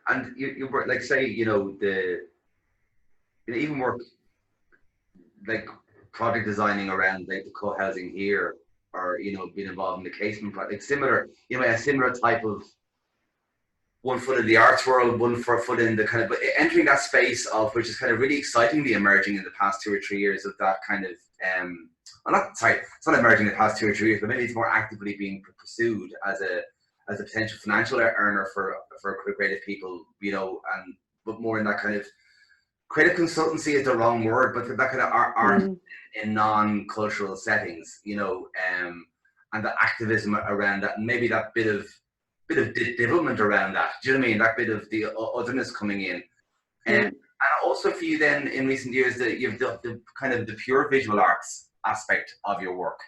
And you work, like, say, even work like project designing around like the co-housing here, or being involved in the casement project, similar, a similar type of one foot in the arts world, one foot in the kind of, but entering that space of, which is kind of really excitingly emerging in the past 2 or 3 years, of that kind of it's not emerging in the past 2 or 3 years, but maybe it's more actively being pursued as a potential financial earner for creative people, but more in that kind of creative consultancy is the wrong word, but that kind of art in non-cultural settings, and the activism around that, and maybe that bit of development around that. Do you know what I mean? That bit of the otherness coming in. And also for you then in recent years, that you've the kind of the pure visual arts aspect of your work,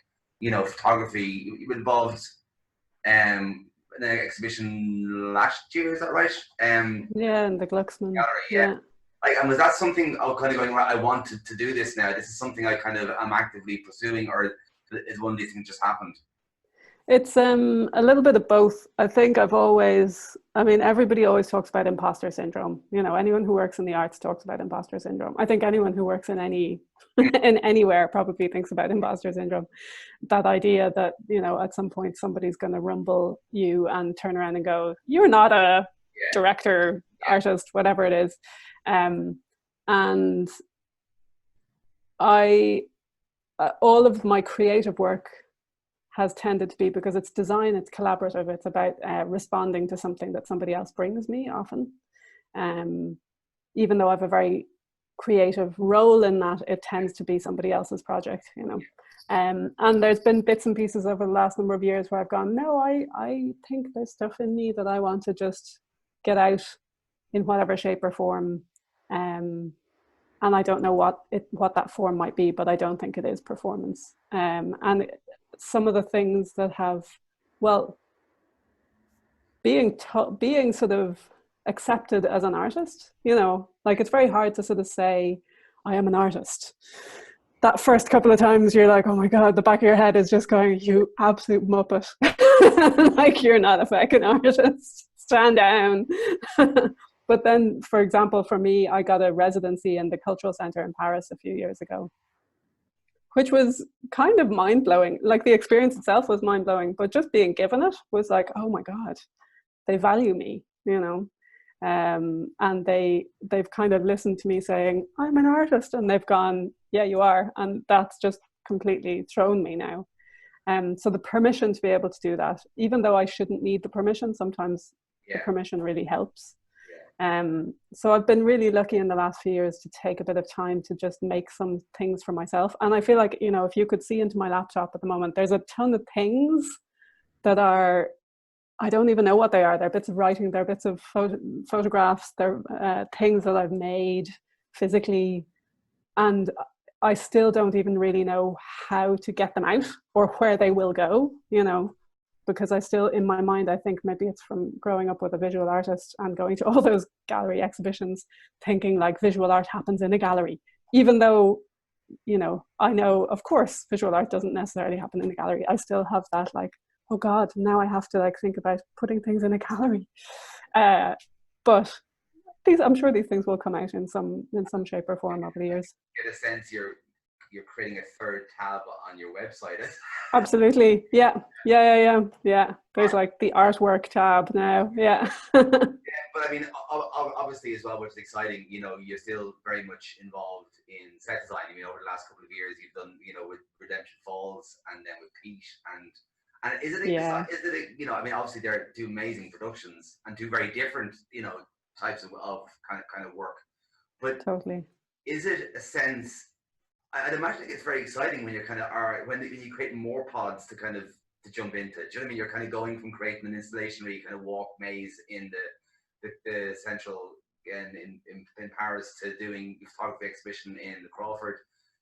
photography. You involved in an exhibition last year, is that right? In the Glucksman gallery, yeah. And was that something kind of going, right, I want to do this now, this is something I kind of am actively pursuing, or is one of these things just happened? It's a little bit of both. I think everybody always talks about imposter syndrome. Anyone who works in the arts talks about imposter syndrome. I think anyone who works in anywhere probably thinks about imposter syndrome. That idea that, at some point somebody's going to rumble you and turn around and go, you're not a director, artist, whatever it is. And all of my creative work has tended to be, because it's design, it's collaborative, it's about responding to something that somebody else brings me often. Even though I have a very creative role in that, it tends to be somebody else's project, and there's been bits and pieces over the last number of years where I've gone, no, I think there's stuff in me that I want to just get out in whatever shape or form. And I don't know what that form might be, but I don't think it is performance. And some of the things that have, being sort of accepted as an artist, like, it's very hard to sort of say, I am an artist. That first couple of times you're like, oh my God, the back of your head is just going, you absolute muppet. Like, you're not a fucking artist. Stand down. But then, for example, for me, I got a residency in the Cultural Centre in Paris a few years ago, which was kind of mind-blowing. Like, the experience itself was mind-blowing, but just being given it was like, oh my God, they value me, and they've kind of listened to me saying, I'm an artist, and they've gone, yeah, you are. And that's just completely thrown me now. So the permission to be able to do that, even though I shouldn't need the permission, sometimes the permission really helps. So I've been really lucky in the last few years to take a bit of time to just make some things for myself. And I feel like, if you could see into my laptop at the moment, there's a ton of things that are, I don't even know what they are. They're bits of writing, they're bits of photographs, they're things that I've made physically. And I still don't even really know how to get them out or where they will go, because I still, in my mind, I think maybe it's from growing up with a visual artist and going to all those gallery exhibitions, thinking like visual art happens in a gallery, even though, I know, of course, visual art doesn't necessarily happen in a gallery. I still have that, like, oh God, now I have to think about putting things in a gallery. But I'm sure these things will come out in some shape or form over the years. Get a sense you're creating a third tab on your website. Absolutely. Yeah. There's like the artwork tab now. Yeah. But I mean, obviously as well, which is exciting, you're still very much involved in set design. Over the last couple of years, you've done, with Redemption Falls and then with Pete, and is it, I mean, obviously they're two amazing productions and two very different, types of kind of work. But Totally. is it a sense? I'd imagine it's very exciting when you're kind of when you create more pods to kind of to jump into. Do you know what I mean? You're kind of going from creating an installation where you kind of walk maze in the central in Paris to doing a photography exhibition in the Crawford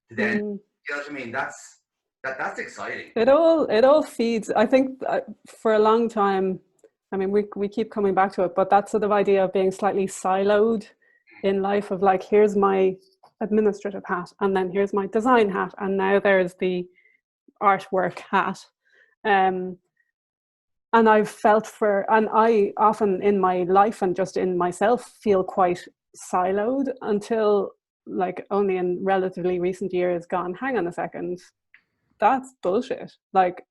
to then you know what I mean? That's exciting. It all feeds. I think for a long time, I mean, we keep coming back to it, but that sort of idea of being slightly siloed in life, of like, here's my administrative hat, and then here's my design hat, and now there's the artwork hat. And I've felt and I often in my life and just in myself feel quite siloed until like only in relatively recent years gone, hang on a second, that's bullshit. Like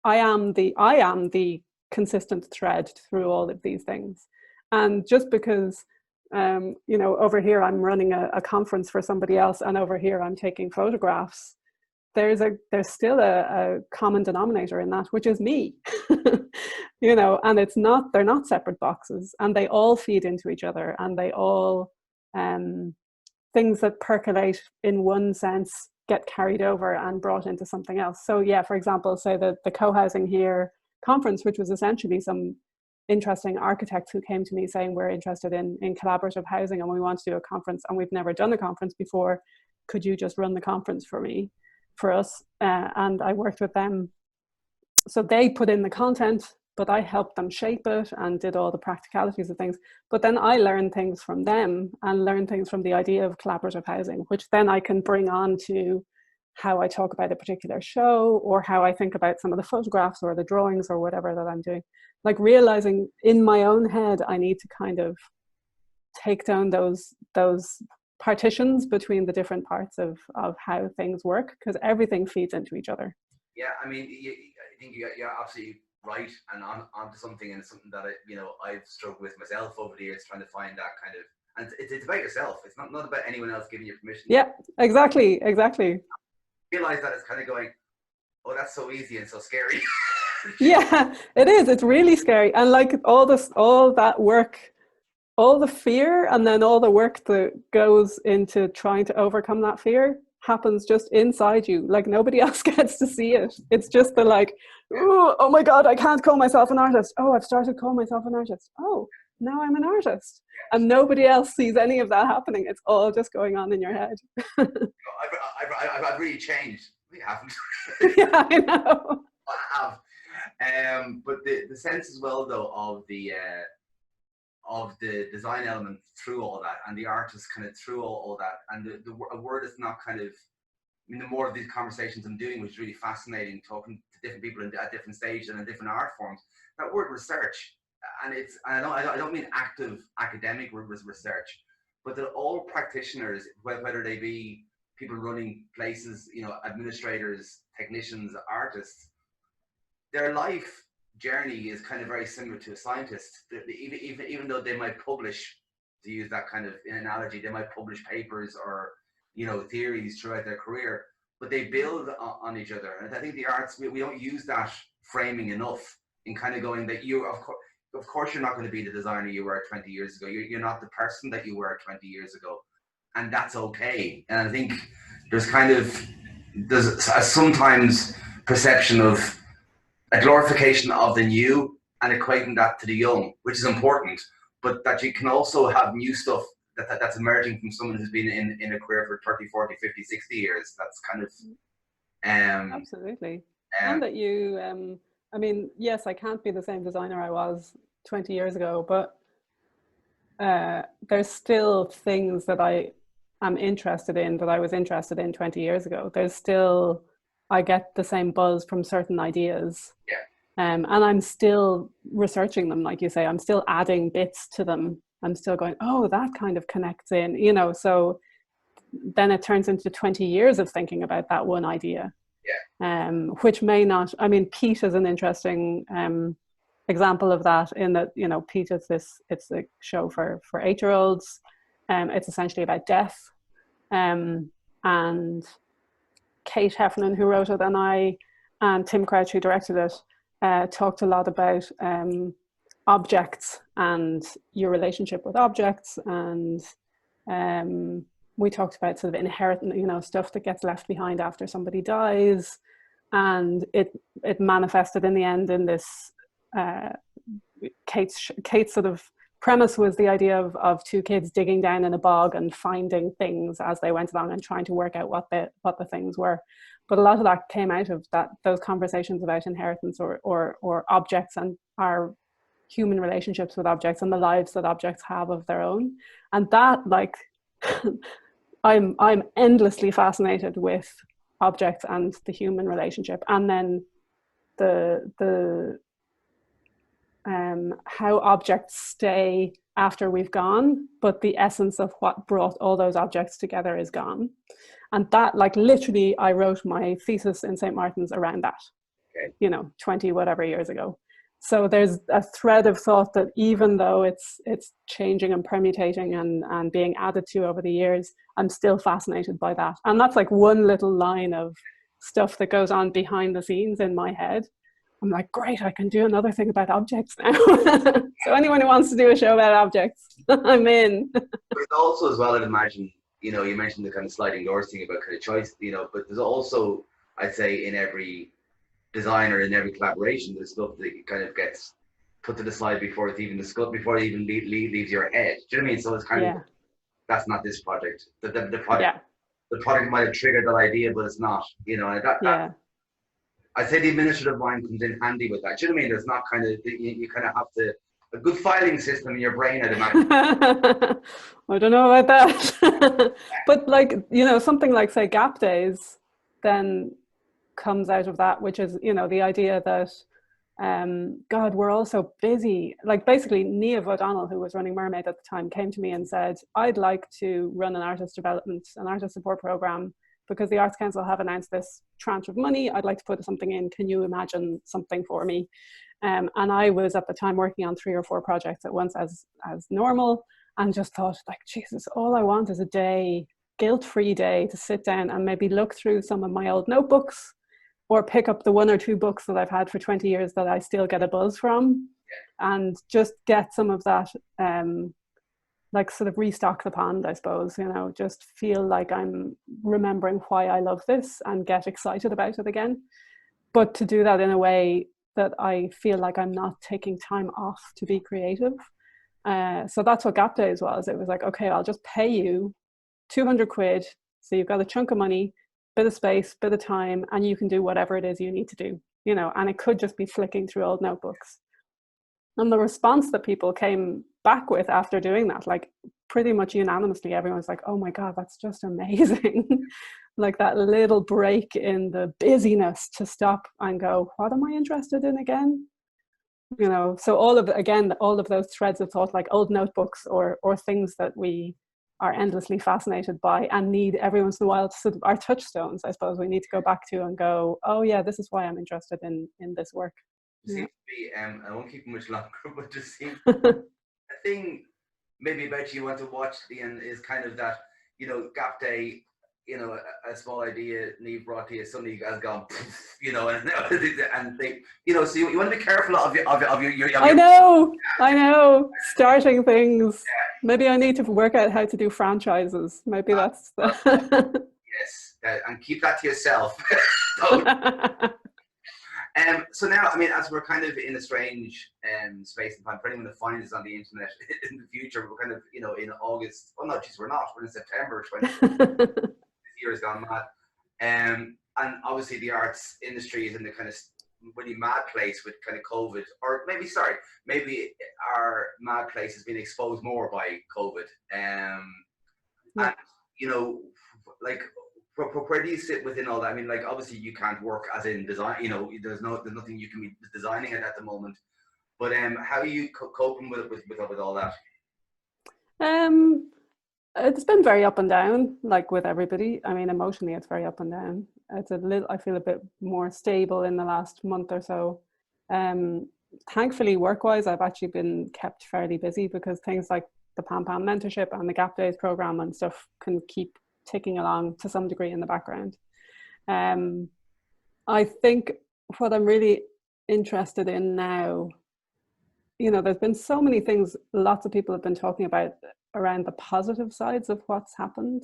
I am the consistent thread through all of these things. And just because you know, over here I'm running a conference for somebody else, and over here I'm taking photographs, there's still a common denominator in that, which is me. You know, and they're not separate boxes, and they all feed into each other, and they all things that percolate in one sense get carried over and brought into something else. So yeah, for example, say the Co-Housing Here conference, which was essentially some interesting architects who came to me saying, we're interested in collaborative housing and we want to do a conference, and we've never done a conference before. Could you just run the conference for us? And I worked with them. So they put in the content, but I helped them shape it and did all the practicalities of things. But then I learned things from them and learned things from the idea of collaborative housing, which then I can bring on to how I talk about a particular show, or how I think about some of the photographs or the drawings or whatever that I'm doing. Like realizing in my own head, I need to kind of take down those partitions between the different parts of how things work, because everything feeds into each other. Yeah, I mean, I think you're absolutely right, and onto something, and something that I've struggled with myself over the years, trying to find that kind of, and it's about yourself. It's not about anyone else giving you permission. Yeah, exactly. Realize that it's kind of going, oh, that's so easy and so scary. Yeah, it is. It's really scary, and like all that work, all the fear, and then all the work that goes into trying to overcome that fear happens just inside you. Like nobody else gets to see it. It's just the like, oh my God, I can't call myself an artist. Oh, I've started calling myself an artist. Oh, now I'm an artist. And nobody else sees any of that happening. It's all just going on in your head. I've really changed. We haven't. Yeah, I know. I have. But the sense as well, though, of the design element through all that, and the artist kind of through all that, and a word is not kind of, I mean, the more of these conversations I'm doing, which is really fascinating, talking to different people at different stages and in different art forms, that word research, and I don't mean active academic research, but that all practitioners, whether they be people running places, administrators, technicians, artists, their life journey is kind of very similar to a scientist. Even though they might publish, to use that kind of analogy, they might publish papers or theories throughout their career, but they build on each other. And I think the arts, we don't use that framing enough in kind of going that of course you're not going to be the designer you were 20 years ago. You're not the person that you were 20 years ago, and that's okay. And I think there's a sometimes perception of a glorification of the new and equating that to the young, which is important, but that you can also have new stuff that's emerging from someone who's been in a career for 30, 40, 50, 60 years. That's kind of... Absolutely. And that you, I mean, yes, I can't be the same designer I was 20 years ago, but there's still things that I am interested in that I was interested in 20 years ago. There's still... I get the same buzz from certain ideas. Yeah. And I'm still researching them, like you say. I'm still adding bits to them. I'm still going, oh, that kind of connects in, so then it turns into 20 years of thinking about that one idea. Yeah. Which may not, I mean, Pete is an interesting example of that, in that, Pete is it's a show for 8-year-olds. It's essentially about death. And Kate Heffernan, who wrote it, and Tim Crouch, who directed it, talked a lot about objects and your relationship with objects, and we talked about sort of inherent, you know, stuff that gets left behind after somebody dies, and it manifested in the end in this Kate's sort of premise was the idea of two kids digging down in a bog and finding things as they went along and trying to work out what the things were. But a lot of that came out of those conversations about inheritance or objects and our human relationships with objects and the lives that objects have of their own. And that, like, I'm endlessly fascinated with objects and the human relationship, and then the how objects stay after we've gone, but the essence of what brought all those objects together is gone. And that, like, literally, I wrote my thesis in St. Martin's around that, Okay. you know, 20 whatever years ago. So there's a thread of thought that even though it's changing and permutating and being added to over the years, I'm still fascinated by that. And that's like one little line of stuff that goes on behind the scenes in my head. I'm like, great, I can do another thing about objects now. So anyone who wants to do a show about objects, I'm in. But also as well, I'd imagine, you know, you mentioned the kind of sliding doors thing about kind of choice, you know, but there's also, I'd say, in every designer, in every collaboration, there's stuff that kind of gets put to the side before it's even discussed, before it even leaves your head. Do you know what I mean? So it's kind of, that's not this project. The project, the project might have triggered that idea, but it's not, you know, and that I'd say the administrative mind comes in handy with that. Do you know what I mean? There's not kind of, you kind of have to, a good filing system in your brain, I'd imagine. I don't know about that. But like, you know, something like, say, Gap Days then comes out of that, which is, you know, the idea that, God, we're all so busy. Like, basically, Niamh O'Donnell, who was running Mermaid at the time, came to me and said, I'd like to run an artist support program, because the Arts Council have announced this tranche of money. I'd like to put something in. Can you imagine something for me? And I was at the time working on 3 or 4 projects at once as normal, and just thought, like, Jesus, all I want is a day, guilt-free day, to sit down and maybe look through some of my old notebooks, or pick up the 1 or 2 books that I've had for 20 years that I still get a buzz from, and just get some of that, like, sort of restock the pond, I suppose, you know, just feel like I'm remembering why I love this and get excited about it again. But to do that in a way that I feel like I'm not taking time off to be creative. So that's what Gap Days was. It was like, okay, I'll just pay you 200 quid. So you've got a chunk of money, bit of space, bit of time, and you can do whatever it is you need to do, you know, and it could just be flicking through old notebooks. And the response that people came back with after doing that, like, pretty much unanimously, everyone's like, oh my God, that's just amazing. Like, that little break in the busyness to stop and go, what am I interested in again? You know, so all of those threads of thought, like old notebooks or things that we are endlessly fascinated by and need every once in a while to sort of, our touchstones, I suppose, we need to go back to and go, oh yeah, this is why I'm interested in this work. Seems to be, I won't keep much longer, but just seems a thing maybe about you want to watch, Lian, is kind of that, you know, Gap Day, you know, a small idea Niamh brought to you, suddenly has gone, you know, and they, you know, so you want to be careful of your I know, starting things. Maybe I need to work out how to do franchises. Maybe that's yes, and keep that to yourself. So now, I mean, as we're kind of in a strange space and time, for anyone to find us on the internet in the future, we're kind of, you know, in August. Oh no, geez, we're not. We're in September 2020. This year has gone mad. And obviously the arts industry is in the kind of really mad place with kind of COVID, or maybe our mad place has been exposed more by COVID. And, you know, like, where do you sit within all that? I mean, like, obviously you can't work as in design, you know, there's nothing you can be designing at the moment, but how are you coping with all that? It's been very up and down, like with everybody. I mean, emotionally it's very up and down. It's I feel a bit more stable in the last month or so. Thankfully, work-wise, I've actually been kept fairly busy, because things like the Pam Pam mentorship and the Gap Days program and stuff can keep ticking along to some degree in the background. I think what I'm really interested in now you know, there's been so many things lots of people have been talking about around the positive sides of what's happened.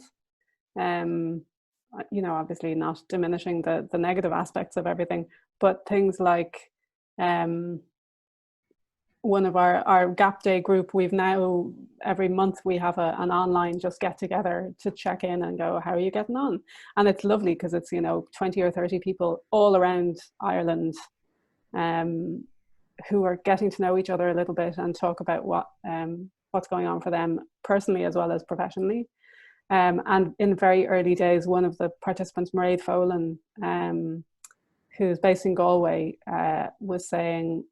You know, obviously not diminishing the negative aspects of everything, but things like one of our Gap Day group, we've now, every month we have an online just get together to check in and go, how are you getting on? And it's lovely because it's, you know, 20 or 30 people all around Ireland who are getting to know each other a little bit and talk about what's going on for them personally as well as professionally. And in very early days, one of the participants, Mairead Folan, who's based in Galway, was saying,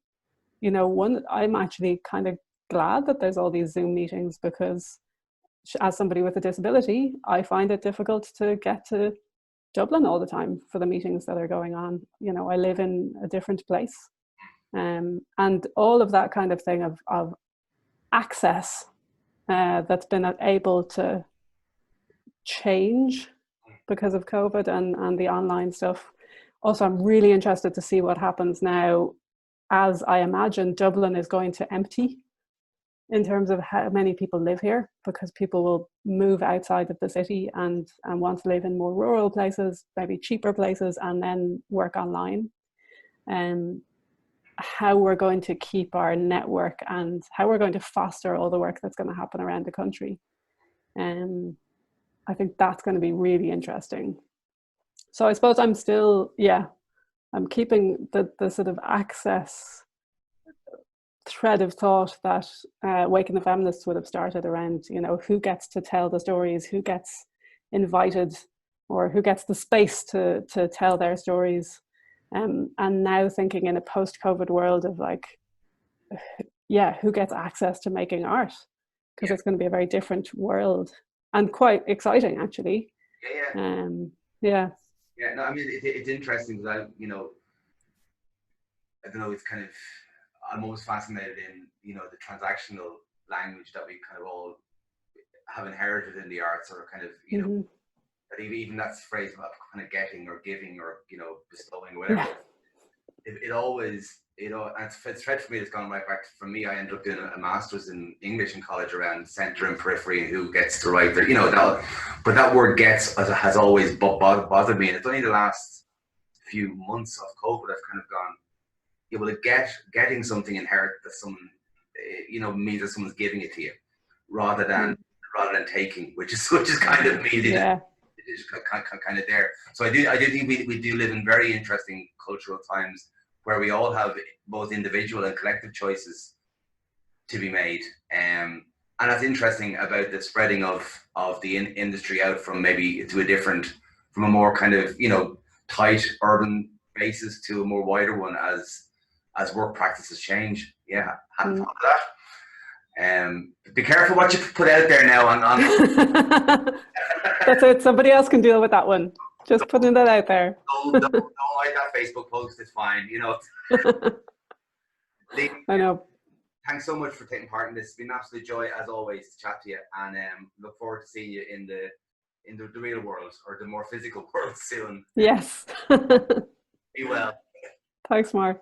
you know, I'm actually kind of glad that there's all these Zoom meetings, because as somebody with a disability, I find it difficult to get to Dublin all the time for the meetings that are going on. You know, I live in a different place. And all of that kind of thing of access that's been able to change because of COVID and the online stuff. Also, I'm really interested to see what happens now, as I imagine Dublin is going to empty in terms of how many people live here, because people will move outside of the city and want to live in more rural places, maybe cheaper places, and then work online. How we're going to keep our network and how we're going to foster all the work that's going to happen around the country. I think that's going to be really interesting. So I suppose I'm still, I'm keeping the sort of access thread of thought that Waking the Feminists would have started around, you know, who gets to tell the stories, who gets invited, or who gets the space to tell their stories. And now thinking in a post-COVID world of like, who gets access to making art? Because it's going to be a very different world and quite exciting, actually. Yeah, no, I mean, it's interesting because I don't know, it's kind of, I'm always fascinated in, you know, the transactional language that we kind of all have inherited in the arts, or kind of, you know, that even that's phrase of kind of getting or giving or, you know, bestowing or whatever. It always, you know, and it's thread for me that's gone right back. For me, I ended up doing a master's in English in college around centre and periphery and who gets to write there, you know, but that word gets has always bothered me. And it's only the last few months of COVID I've kind of gone, well, getting something inherent that someone, you know, means that someone's giving it to you rather than taking, which is kind of me. It's kind of there. So I do think we do live in very interesting cultural times where we all have both individual and collective choices to be made. And that's interesting about the spreading of the industry out from maybe to from a more kind of, you know, tight urban basis to a more wider one as work practices change. Yeah, hadn't thought of that. Be careful what you put out there now on That's it. Somebody else can deal with that one. Just putting that out there. Don't like that Facebook post. It's fine, you know. I know. Thanks so much for taking part in this. It's been an absolute joy as always to chat to you, and look forward to seeing you in the real world, or the more physical world soon. Yes. Be well. Thanks, Mark.